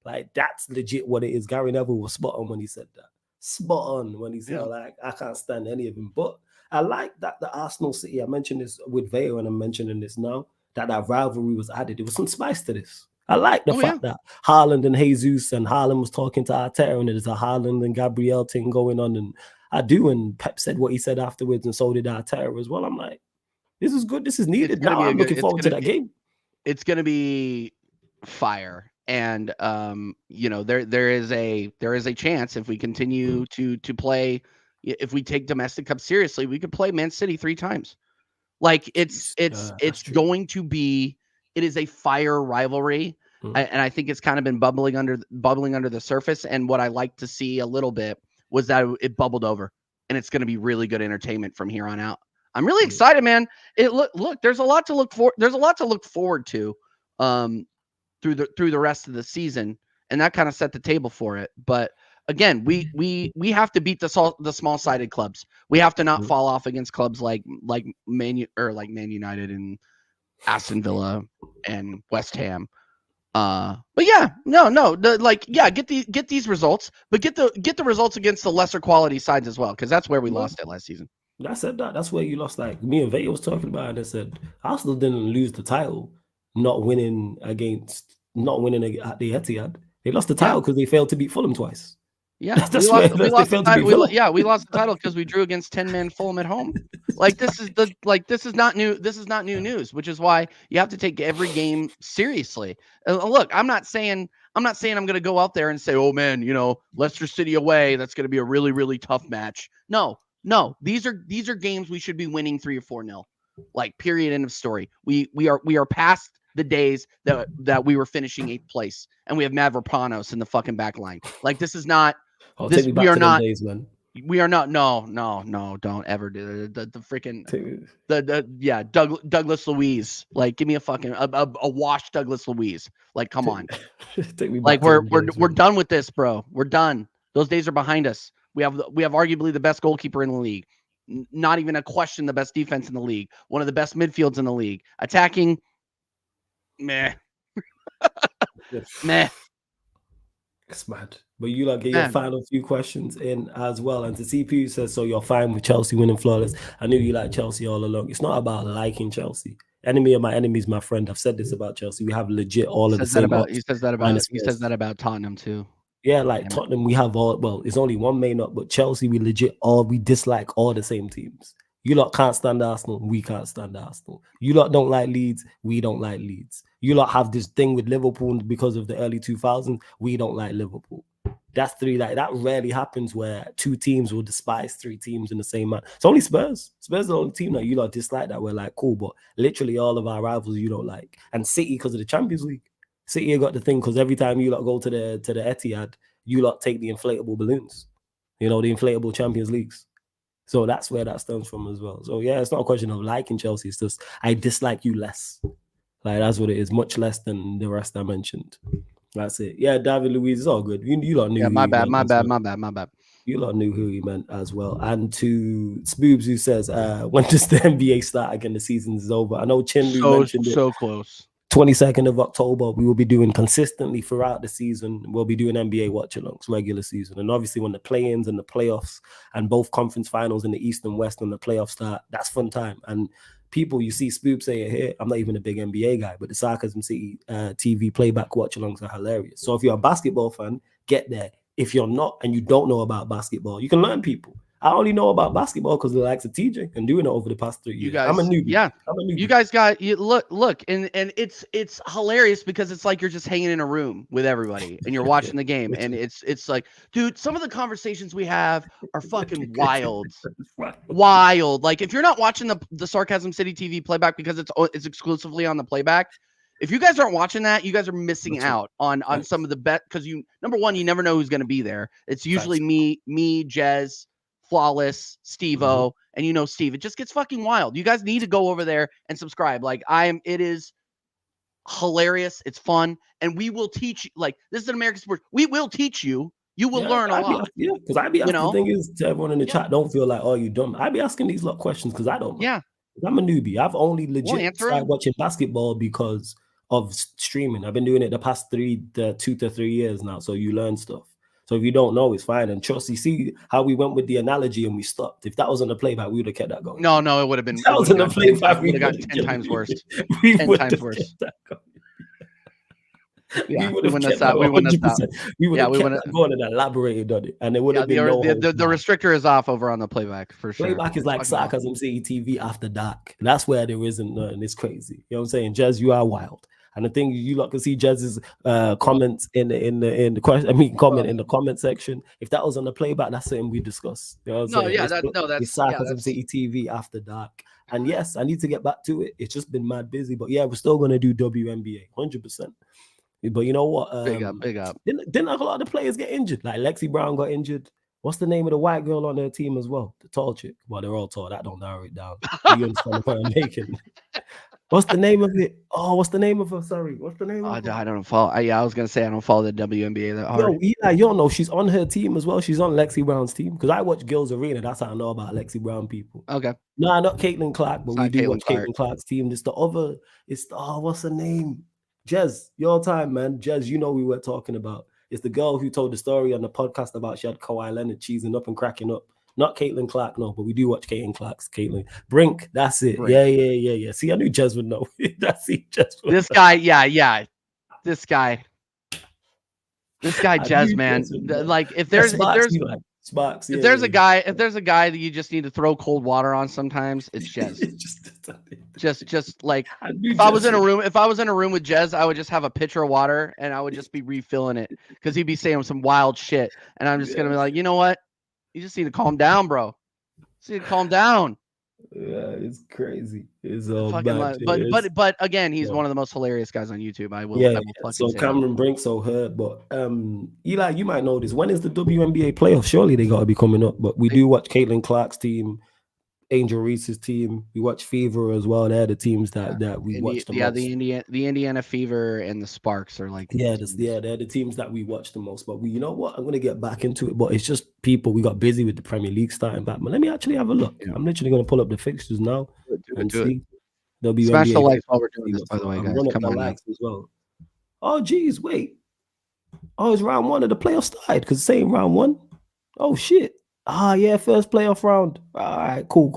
Like, that's legit what it is. Gary Neville was spot on when he said that. Spot on when he said, like, I can't stand any of them. But I like that the Arsenal City, I mentioned this with Veo and I'm mentioning this now, that rivalry was added. There was some spice to this. I like the fact that Haaland and Jesus and Haaland was talking to Arteta and there's a Haaland and Gabriel thing going on. And I do. And Pep said what he said afterwards and so did Arteta as well. I'm like, this is good. This is needed. Now I'm looking forward to that game. It's going to be fire. And, you know, there is a chance if we continue to play, if we take domestic cup seriously, we could play Man City 3 times. Like it's going to be, it is a fire rivalry. And I think it's kind of been bubbling under the surface. And what I like to see a little bit was that it bubbled over and it's going to be really good entertainment from here on out. I'm really excited, man. Look, there's a lot to look for. There's a lot to look forward to, through the rest of the season. And that kind of set the table for it. But again, we have to beat the small-sided clubs. We have to not fall off against clubs like Man United and Aston Villa and West Ham. But yeah, get these results, but get the results against the lesser quality sides as well, because that's where we lost it last season. I said that's where you lost. Like me and Vega was talking about, and I said Arsenal didn't lose the title not winning at the Etihad. They lost the title because they failed to beat Fulham twice. Yeah, we lost the title because we drew against 10-man Fulham at home. Like this is not new. This is not new news, which is why you have to take every game seriously. Look, I'm not saying I'm going to go out there and say, oh man, you know, Leicester City away, that's going to be a really, really tough match. No, these are games we should be winning 3 or 4-0. Like period, end of story. We are past the days that we were finishing 8th place and we have Mavropanos in the fucking back line. Like this is not. We are not. We are not. No. Don't ever do the freaking Douglas Luiz. Like, give me a fucking a washed Douglas Luiz. Like, come on. Like we're done with this, bro. We're done. Those days are behind us. We have arguably the best goalkeeper in the league. Not even a question. The best defense in the league. One of the best midfields in the league. Attacking, meh. Meh. It's mad. But you get your final few questions in as well. And to CPU says, so you're fine with Chelsea winning flawless. I knew you liked Chelsea all along. It's not about liking Chelsea. Enemy of my enemy is my friend. I've said this about Chelsea. We have legit all of the same. He says that about Tottenham too. Yeah, like Tottenham, we have it's only one main up, but Chelsea, we dislike all the same teams. You lot can't stand Arsenal, we can't stand Arsenal. You lot don't like Leeds, we don't like Leeds. You lot have this thing with Liverpool because of the early 2000s, we don't like Liverpool. That's 3, like that rarely happens where 2 teams will despise 3 teams in the same match. It's only Spurs. Spurs is the only team that you lot dislike that we're like, cool, but literally all of our rivals you don't like. And City because of the Champions League. City got the thing because every time you lot go to the Etihad, you lot take the inflatable balloons, the inflatable Champions Leagues. So that's where that stems from as well. So yeah, it's not a question of liking Chelsea. It's just I dislike you less. Like that's what it is, much less than the rest I mentioned. That's it. Yeah, David Luiz is all good. You lot knew. Yeah, my who he bad, meant my bad. You lot knew who he meant as well. And to Spoobs, who says, when does the NBA start again? The season is over. I know Chinlu mentioned it. So close. 22nd of October, we will be doing consistently throughout the season. We'll be doing NBA watch-alongs, regular season. And obviously when the play-ins and the playoffs and both conference finals in the East and West and the playoffs start, that's fun time. And people, you see Spoop say it here, I'm not even a big NBA guy, but the Sarcasm City TV playback watch-alongs are hilarious. So if you're a basketball fan, get there. If you're not and you don't know about basketball, you can learn people. I only know about basketball because of the likes of TJ and doing it over the past 3 years. You guys, I'm a newbie. Yeah, I'm a newbie. You guys look, and it's hilarious because it's like you're just hanging in a room with everybody and you're watching the game, and it's like, dude, some of the conversations we have are fucking wild. Like if you're not watching the Sarcasm City TV playback because it's exclusively on the playback, if you guys aren't watching that, you guys are missing out on some of the bet because number one, you never know who's going to be there. It's usually me, Jez, Flawless, Steve-O, and Steve. It just gets fucking wild. You guys need to go over there and subscribe. Like it is hilarious. It's fun, and we will teach you. Like this is an American sport. We will teach you. You will learn a lot. Because I'd be asking. The thing is, to everyone in the chat, don't feel like, oh, you dumb. I'd be asking these lot questions because I don't know. Yeah, I'm a newbie. I've only legit started watching basketball because of streaming. I've been doing it the past 2 to 3 years now. So you learn stuff. So if you don't know, it's fine. And trust, you see how we went with the analogy and we stopped. If that was on the playback, we would have kept that going. No, it would have been. That was on the playback. We would have got 10 times worse. 10 times worse. Yeah, we wouldn't have stopped. We wouldn't have stopped. We would have kept going and elaborated on it, and it would have been the restrictor is off over on the playback for sure. Playback is like Sarcasm City TV after dark. That's where there isn't none. It's crazy. You know what I'm saying? Jez, you are wild. And the thing you lot can see Jez's comments in the question. I mean, comment in the comment section. If that was on the playback, that's something we discuss. You know what I'm saying? That's Sarcasm City TV after dark. And yes, I need to get back to it. It's just been mad busy, but yeah, we're still gonna do WNBA 100%. But you know what? Big up. Didn't a lot of the players get injured? Like Lexi Brown got injured. What's the name of the white girl on their team as well? The tall chick. Well, they're all tall. That don't narrow it down. You understand the point I'm making? What's the name of it? Oh, what's the name of her? Sorry, what's the name of her? I don't follow. I was gonna say I don't follow the WNBA that hard. You don't know she's on her team as well. She's on Lexi Brown's team because I watch Girls Arena. That's how I know about Lexi Brown people. Okay. No, not Caitlin Clark, but we do watch Caitlin Clark's team. It's the other. What's her name? Jez, your time, man. Jez, you know we were talking about. It's the girl who told the story on the podcast about she had Kawhi Leonard cheesing up and cracking up. Not Caitlin Clark, no, but we do watch Caitlin Clark's. Caitlin Brink, that's it. Brink. Yeah. See, I knew Jez would know. That's it. This guy, This guy, Jez, man. Like if there's a guy that you just need to throw cold water on sometimes, it's Jez. just like if I was in a room with Jez, I would just have a pitcher of water and I would just be refilling it because he'd be saying some wild shit, and I'm just gonna be like, you know what? You just need to calm down, bro. You need to calm down. Yeah, it's crazy. It's all bad. But again, he's one of the most hilarious guys on YouTube. I will. So Cameron Brink's so hurt, but Eli, you might know this. When is the WNBA playoff? Surely they got to be coming up. But we do watch Caitlin Clark's team, Angel Reese's team. We watch Fever as well. They're the teams that we watch the most. The Indiana Fever and the Sparks are like they're the teams that we watch the most. But you know what? I'm gonna get back into it. But it's just people. We got busy with the Premier League starting back. But let me actually have a look. Yeah. I'm literally gonna pull up the fixtures now and see. WNBA. Smash the likes while we're doing this, by the way, guys. Come on, likes as well. Oh, geez, wait. Oh, it's round one of the playoffs started because it's saying round one. Oh shit. Yeah, first playoff round. All right, cool.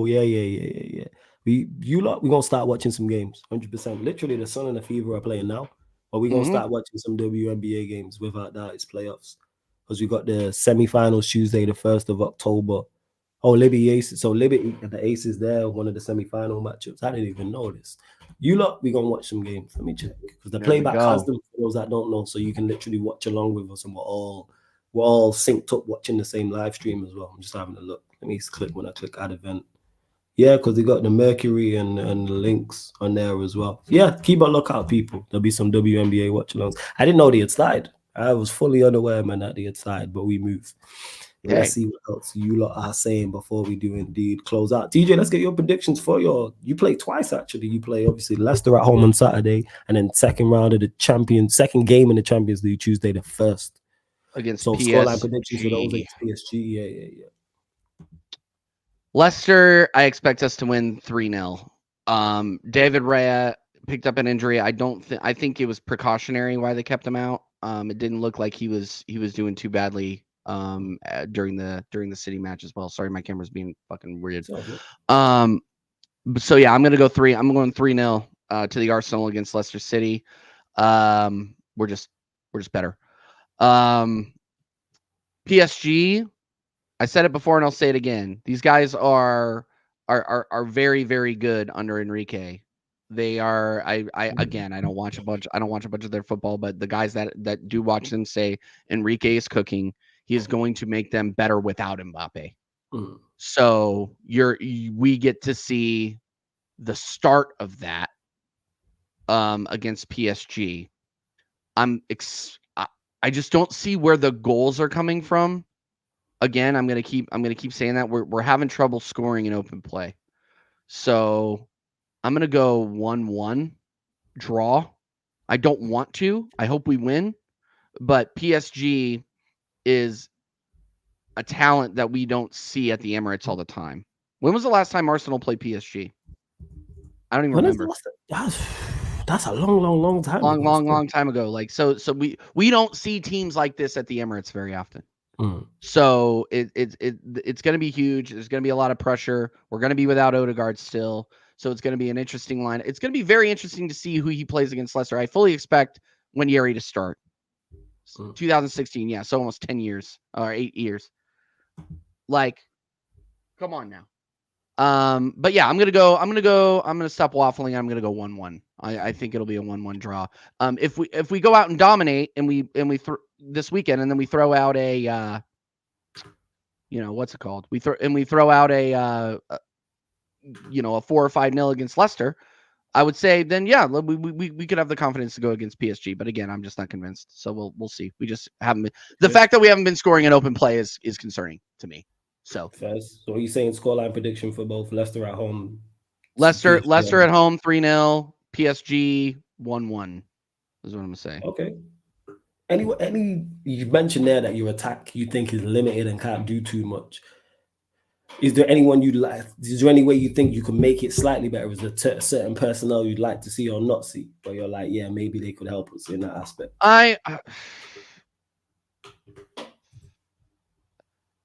Yeah. We're gonna start watching some games, 100%. Literally, the Sun and the Fever are playing now, but we're gonna start watching some WNBA games. Without that, it's playoffs because we got the semifinals Tuesday, the 1st of October. Oh, Liberty Aces. So Liberty and the Aces there, one of the semifinal matchups. I didn't even know this. You lot, we're gonna watch some games. Let me check because the playback has them for those that don't know, so you can literally watch along with us, and we're all synced up watching the same live stream as well. I'm just having a look. Let me click when I click add event. Yeah, because they got the Mercury and the links on there as well. Yeah, keep a lookout, people. There'll be some WNBA watch-alongs. I didn't know they had started. I was fully unaware, man, that they had started, but we move. Okay. Let's see what else you lot are saying before we do indeed close out. TJ, let's get your predictions for you play twice, actually. You play, obviously, Leicester at home on Saturday, and then second game in the Champions League Tuesday the 1st. Against So PSG. scoreline predictions for those against PSG. Yeah. Leicester, I expect us to win 3-0. David Raya picked up an injury. I think it was precautionary why they kept him out. It didn't look like he was doing too badly during the City match as well. Sorry, my camera's being fucking weird. So yeah, I'm going 3-0 to the Arsenal against Leicester City. We're just better. PSG, I said it before and I'll say it again. These guys are very, very good under Enrique. They are. I don't watch a bunch of their football, but the guys that do watch them say Enrique is cooking. He is going to make them better without Mbappe. So we get to see the start of that against PSG. I just don't see where the goals are coming from. Again, I'm gonna keep saying that we're having trouble scoring in open play. So I'm gonna go 1-1 draw. I don't want to. I hope we win, but PSG is a talent that we don't see at the Emirates all the time. When was the last time Arsenal played PSG? I don't even remember. That's a long time. Long time ago. Like so we don't see teams like this at the Emirates very often. So it's going to be huge. There's going to be a lot of pressure. We're going to be without Odegaard still. So it's going to be an interesting line. It's going to be very interesting to see who he plays against Leicester. I fully expect Wanyeri to start. 2016, yeah, so almost 10 years or 8 years. Like, come on now. But yeah, I'm gonna stop waffling. I'm gonna go 1-1. I think it'll be a 1-1 draw. If we go out and dominate and we this weekend and then we throw out a what's it called? We throw out a 4 or 5-0 against Leicester. I would say then yeah, we could have the confidence to go against PSG. But again, I'm just not convinced. So we'll see. We just haven't been. The fact that we haven't been scoring in open play is concerning to me. So Leicester at home 3-0, PSG 1-1 is what I'm gonna say. Okay. Any you mentioned there that your attack you think is limited and can't do too much. Is there anyone you'd like? Is there any way you think you can make it slightly better? Is there certain personnel you'd like to see or not see? Where you're like, yeah, maybe they could help us in that aspect.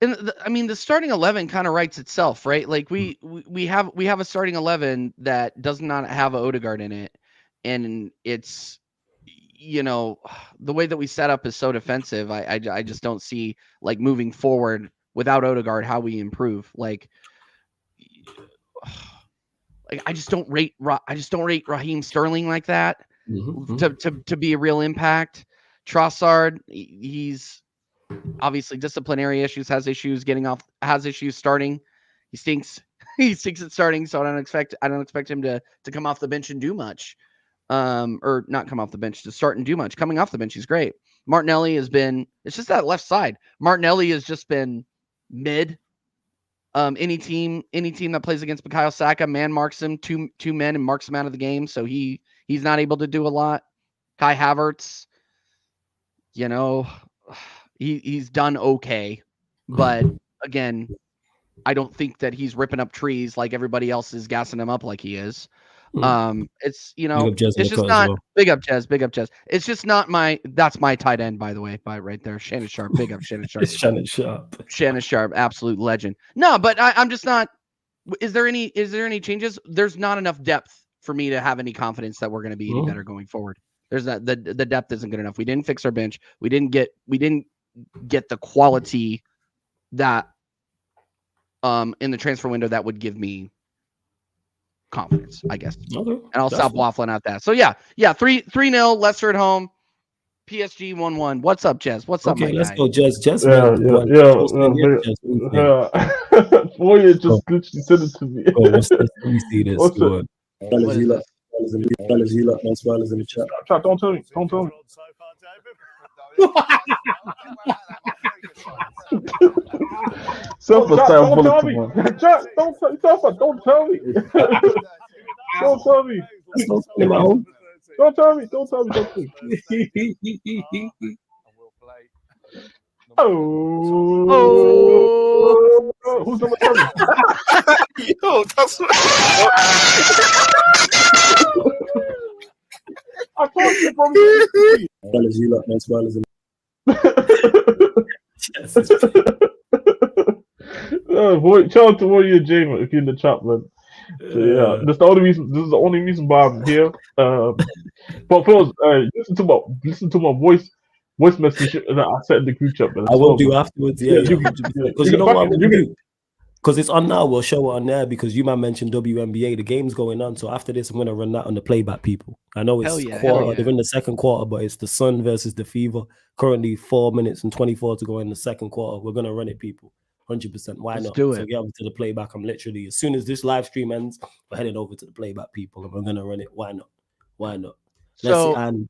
The starting 11 kind of writes itself, right? Like we have a starting 11 that does not have Odegaard in it, and it's the way that we set up is so defensive. I just don't see like moving forward without Odegaard how we improve. Like I just don't rate Raheem Sterling like that to be a real impact. Trossard, he's obviously disciplinary issues, has issues starting. He stinks at starting, so I don't expect him to come off the bench and do much. Or not come off the bench, to start and do much. Coming off the bench, he's great. Martinelli has been, it's just that left side. Martinelli has just been mid. Any team that plays against Bukayo Saka man marks him, two men, and marks him out of the game, so he's not able to do a lot. Kai Havertz, he's done okay, but again, I don't think that he's ripping up trees like everybody else is gassing him up like he is. It's it's just not big up Jez. It's just not that's my tight end, by the way, right there. Shannon Sharp, big up Shannon Sharp. Shannon Sharp, absolute legend. No, but I'm just not. Is there any changes? There's not enough depth for me to have any confidence that we're going to be any better going forward. There's that the depth isn't good enough. We didn't fix our bench. We didn't get the quality that in the transfer window that would give me confidence, I guess. Okay. And I'll stop waffling out that. So yeah, 3-0 Leicester at home. PSG 1-1. What's up, Jez? What's up, my let's guy? go, Jez. Warrior just literally sent it to me. Oh, what's this? Let me see this. What's Go it? on. What is this? Fellas, you lot, no spoilers in the chat. Chat, don't tell me. Don't tell me. Don't tell me. Chat, don't tell me. Don't tell me. That's not funny, my home. Don't tell me. Don't tell me. Don't tell me. Oh. Who's number 7? Yo, that's what. I told you, bro. Fellas, you lot, no spoilers in Shout out to Warrior Jamer if you're in the chat, man. So, yeah, that's the only reason. This is the only reason why I'm here. But first, listen to my voice message that I sent in the group chat, man. I will do afterwards. Yeah, Yeah, because you know what I'm gonna do. Because it's on now, we'll show it on there because you might mention WNBA. The game's going on, so after this, I'm gonna run that on the playback, people. I know it's quarter. They're in the second quarter, but it's the Sun versus the Fever. Currently, 4 minutes and 24 to go in the second quarter. We're gonna run it, people. 100%. Why Let's not? do it. So get over to the playback. I'm literally, as soon as this live stream ends, we're heading over to the playback, people, and we're gonna run it. Why not? Why not? So go on,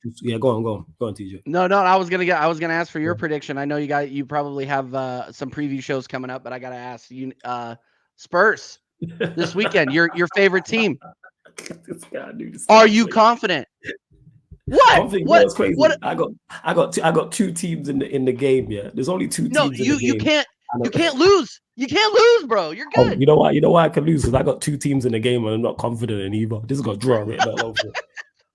TJ. No, I was gonna ask for your prediction. I know you probably have some preview shows coming up, but I gotta ask you, Spurs this weekend. Your favorite team. Are you confident? What? What's crazy? What? I got two teams in the game. Yeah, there's only two teams. No, you can't lose. You can't lose, bro. You're good. Oh, you know why? You know why I can lose? Because I got two teams in the game and I'm not confident in either. This has got draw written all over it.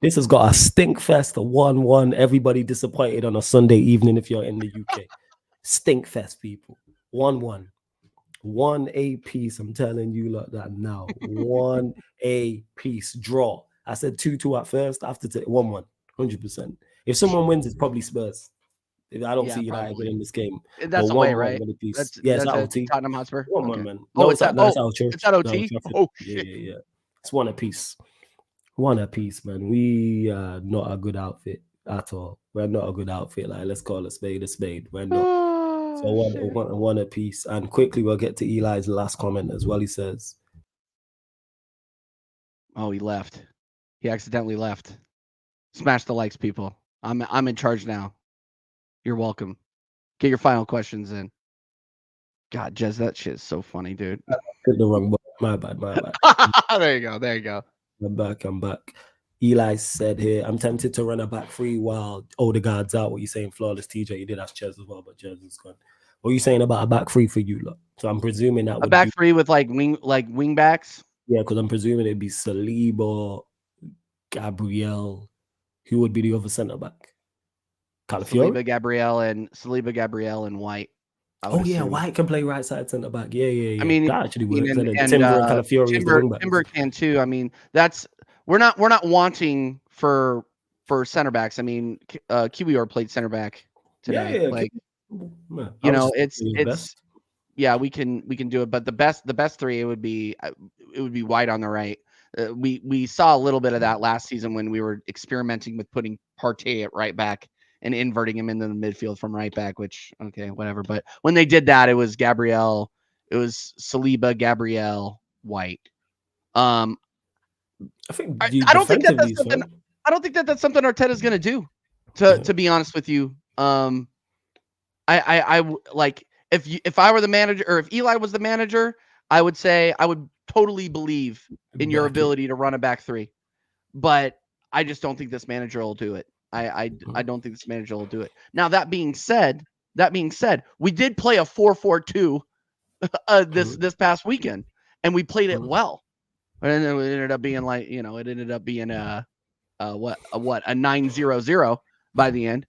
This has got a stink fest, a 1-1. Everybody disappointed on a Sunday evening if you're in the UK. Stink fest, people. 1-1. 1 apiece. I'm telling you like that now. 1 apiece draw. I said 2-2 at first. After 1-1. 100%. If someone wins, it's probably Spurs. I don't see United winning this game. That's away, right? It's at OT. Tottenham Hotspur. 1-1, man. No, it's at OT. It's at OT. Oh shit. Yeah. It's 1 apiece. 1 apiece, man. We are not a good outfit at all. We're not a good outfit. Like, let's call a spade a spade. We're not. So 1 apiece. And quickly, we'll get to Eli's last comment as well. He says, "Oh, he left. He accidentally left. Smash the likes, people. I'm in charge now. You're welcome. Get your final questions in." God, Jez, that shit is so funny, dude. Hit the wrong button. My bad. There you go. I'm back. Eli said here, I'm tempted to run a back three while Odegaard's out. What you saying, flawless TJ? You did ask Jez as well, but Jez is gone. What are you saying about a back three for you, lot? So I'm presuming that a back three with wing backs. Yeah, because I'm presuming it'd be Saliba, Gabriel. Who would be the other centre back? Saliba, Gabriel, and White. Oh yeah, White can play right side centre back. Yeah. I mean, that actually works. And Timber and Calafiori. Timber can too. I mean, we're not wanting for center backs. I mean, Kiwior played center back today. Yeah. Like, yeah, it's yeah, we can do it. But the best three, it would be White on the right. We saw a little bit of that last season when we were experimenting with putting Partey at right back and inverting him into the midfield from right back, which, okay, whatever. But when they did that, it was Saliba, Gabriel, White. I don't think that's something. I don't think that's something Arteta's going to do. To be honest with you, I like if I were the manager, or if Eli was the manager, I would say I would totally believe in your ability to run a back three, but I just don't think this manager will do it. I don't think this manager will do it. Now, that being said, we did play a 4-4-2 this past weekend, and we played it well. And it ended up being like, a 9-0-0 by the end.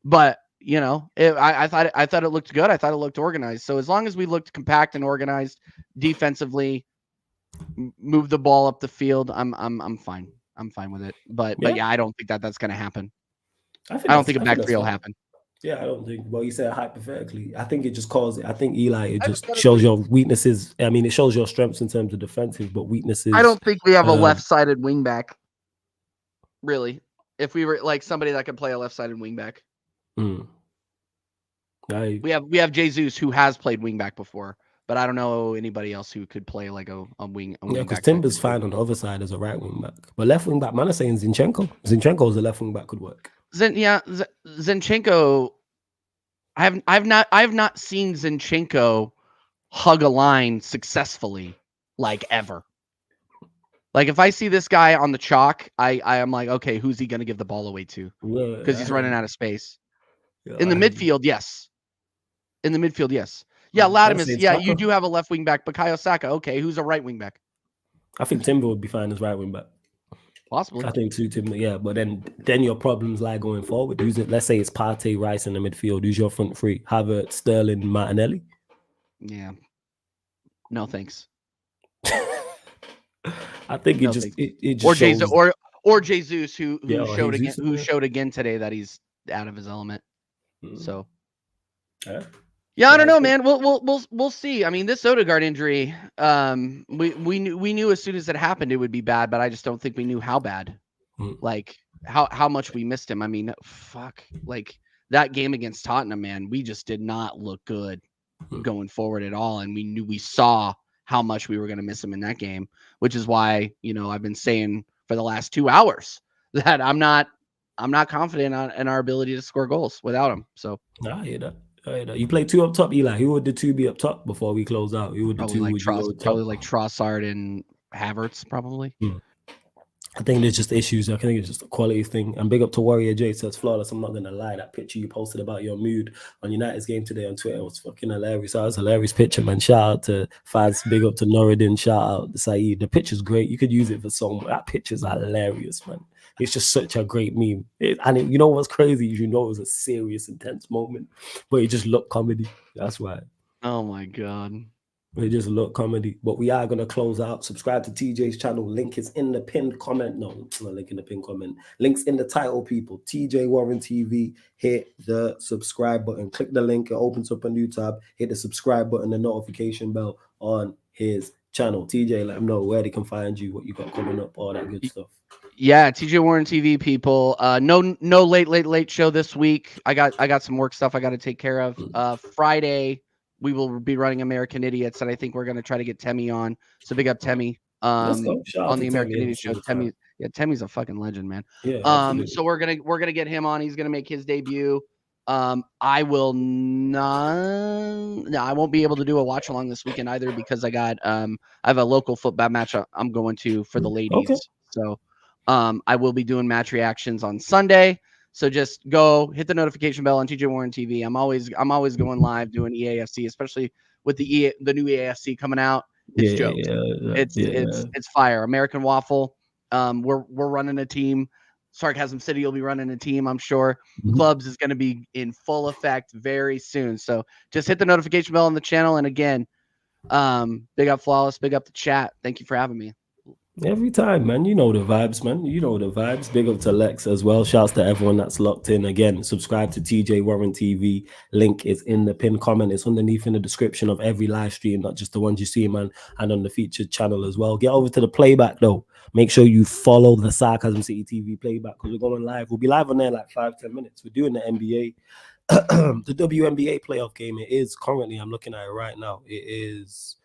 But I thought it looked good. I thought it looked organized. So as long as we looked compact and organized defensively, move the ball up the field, I'm fine. I'm fine with it. But yeah, I don't think that's going to happen. I don't think a back three will happen. Yeah, I don't think. Well, you said hypothetically. I think it just calls it. I think Eli, it just shows your weaknesses. I mean, it shows your strengths in terms of defensive, but weaknesses. I don't think we have a left-sided wing back. Really, if we were like somebody that could play a left-sided wing back. We have Jesus, who has played wing back before, but I don't know anybody else who could play like a wing. A Yeah, wing because back Timber's fine on the other side as a right wing back, but left wing back, man, are saying Zinchenko. Zinchenko as a left wing back could work. Zinchenko. I've not seen Zinchenko hug a line successfully like ever. Like if I see this guy on the chalk, I am like, okay, who's he gonna give the ball away to? Because he's running out of space. In the midfield, yes. In the midfield, yes. Yeah, Latimus, yeah, you do have a left wing back, but Bukayo Saka, okay, who's a right wing back? I think Timber would be fine as right wing back. Possibly. I think too, Timber, yeah. But then your problems lie going forward. Who's it? Let's say it's Partey, Rice in the midfield. Who's your front three? Havertz, Sterling, Martinelli. Yeah. No thanks. I think it just or shows... Jesus or Jesus who showed again today that he's out of his element. So yeah, I don't know, man. We'll see. I mean, this Odegaard injury, we knew as soon as it happened it would be bad, but I just don't think we knew how bad. Like how much we missed him. I mean, fuck. Like that game against Tottenham, man, we just did not look good going forward at all, and we saw how much we were going to miss him in that game, which is why, I've been saying for the last 2 hours that I'm not confident in our ability to score goals without him. So I hear that. You play two up top, Eli. Who would the two be up top before we close out? Who would the two? Probably like Trossard and Havertz, probably. I think there's just issues. I think it's just a quality thing. And big up to Warrior J says flawless. I'm not gonna lie. That picture you posted about your mood on United's game today on Twitter was fucking hilarious. That was a hilarious picture, man. Shout out to fans. Big up to Norridin. Shout out to Saeed. The picture's great. You could use it for some. That picture's hilarious, man. It's just such a great meme. You know what's crazy? You know it was a serious, intense moment, but it just looked comedy. That's why. Oh my god. It just look comedy, but we are going to close out. Subscribe to TJ's channel. Link is in the pinned comment. No, it's not link in the pinned comment. Link's in the title, people. TJ Warren TV. Hit the subscribe button. Click the link. It opens up a new tab. Hit the subscribe button, the notification bell on his channel. TJ, let them know where they can find you, what you got coming up, all that good stuff. Yeah, TJ Warren TV, people. No late show this week. I got some work stuff I got to take care of. Friday, we will be running American Idiots, and I think we're going to try to get Temmie on. So big up Temmie on the American Idiot show. Temmie's a fucking legend, man. Yeah, so we're gonna get him on. He's gonna make his debut. I will not. No, I won't be able to do a watch along this weekend either because I have a local football match I'm going to for the ladies. Okay. So I will be doing match reactions on Sunday. So just go hit the notification bell on TJ Warren TV. I'm always going live doing EAFC, especially with the new EAFC coming out. It's jokes. It's fire. American Waffle. We're running a team. Sarcasm City will be running a team, I'm sure. Clubs is going to be in full effect very soon. So just hit the notification bell on the channel. And again, big up Flawless, big up the chat. Thank you for having me. Every time, man. You know the vibes, man. You know the vibes. Big up to Lex as well. Shouts to everyone that's locked in. Again, subscribe to TJ Warren TV. Link is in the pinned comment. It's underneath in the description of every live stream, not just the ones you see, man, and on the featured channel as well. Get over to the playback, though. Make sure you follow the Sarcasm City TV playback because we're going live. We'll be live on there like 5-10 minutes. We're doing the NBA. The WNBA playoff game. It is currently, I'm looking at it right now. It is...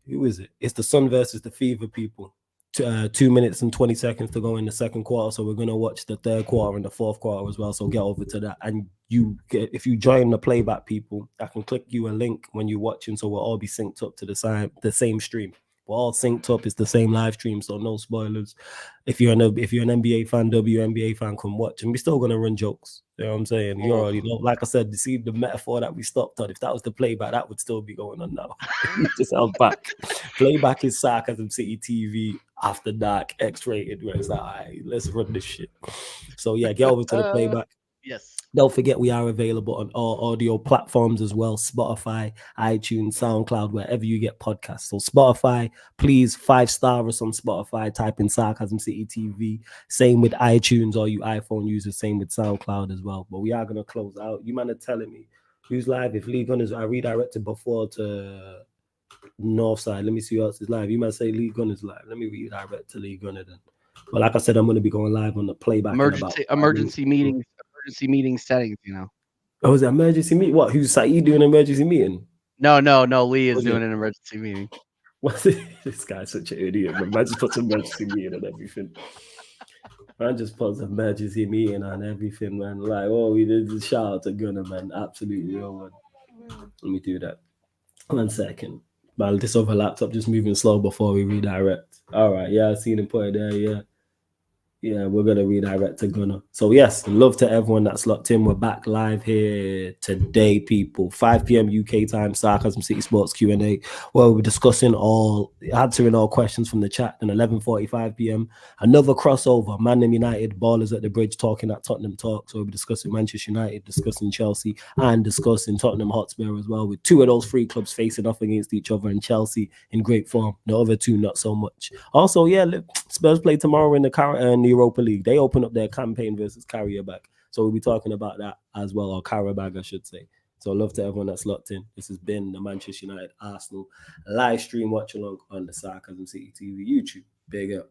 Who is it? It's the Sun versus the Fever, people. 2 minutes and 20 seconds to go in the second quarter. So we're going to watch the third quarter and the fourth quarter as well. So get over to that. And if you join the playback, people, I can click you a link when you're watching. So we'll all be synced up to the same stream. We're all synced up. It's the same live stream. So no spoilers. If you're an NBA fan, WNBA fan, come watch. And we're still going to run jokes. You know what I'm saying? You already know. Like I said, see the metaphor that we stopped on. If that was the playback, that would still be going on now. Just held back. Playback is Sarcasm City TV after dark, X-rated, where it's like, all right, let's run this shit. So yeah, get over to the playback. Yes. Don't forget we are available on all audio platforms as well. Spotify, iTunes, SoundCloud, wherever you get podcasts. So Spotify, please 5-star us on Spotify. Type in Sarcasm City TV. Same with iTunes, all you iPhone users. Same with SoundCloud as well. But we are going to close out. You man are telling me who's live. If Lee Gunners, I redirected before to North Side. Let me see who else is live. You might say Lee Gunners live. Let me redirect to Lee Gunner then. But like I said, I'm going to be going live on the playback. Emergency meeting settings, Oh, is it emergency meeting? What? Who's Saeed doing an emergency meeting? No. Lee is doing an emergency meeting. What's it? This guy's such an idiot. Man, man just puts emergency meeting and everything. Man just puts emergency meeting on everything, man. Like, oh, we did the shout out to Gunner, man. Absolutely real one. Let me do that. 1 second. Well, this other laptop just moving slow before we redirect. All right, yeah, I seen him put it there, yeah. Yeah, we're going to redirect to Gunner. So, yes, love to everyone that's locked in. We're back live here today, people. 5 p.m. UK time, Sarcasm City Sports Q&A, where we're answering all questions from the chat. And 11:45 p.m., another crossover. Man United, Ballers at the Bridge, talking at Tottenham Talk. So we'll be discussing Manchester United, discussing Chelsea, and discussing Tottenham Hotspur as well, with two of those three clubs facing off against each other, and Chelsea in great form. The other two, not so much. Also, yeah, Spurs play tomorrow in the Europa League. They open up their campaign versus Carabao. So we'll be talking about that as well, or Carabao, I should say. So love to everyone that's locked in. This has been the Manchester United Arsenal live stream watch along on the Sarcasm City TV YouTube. Big up.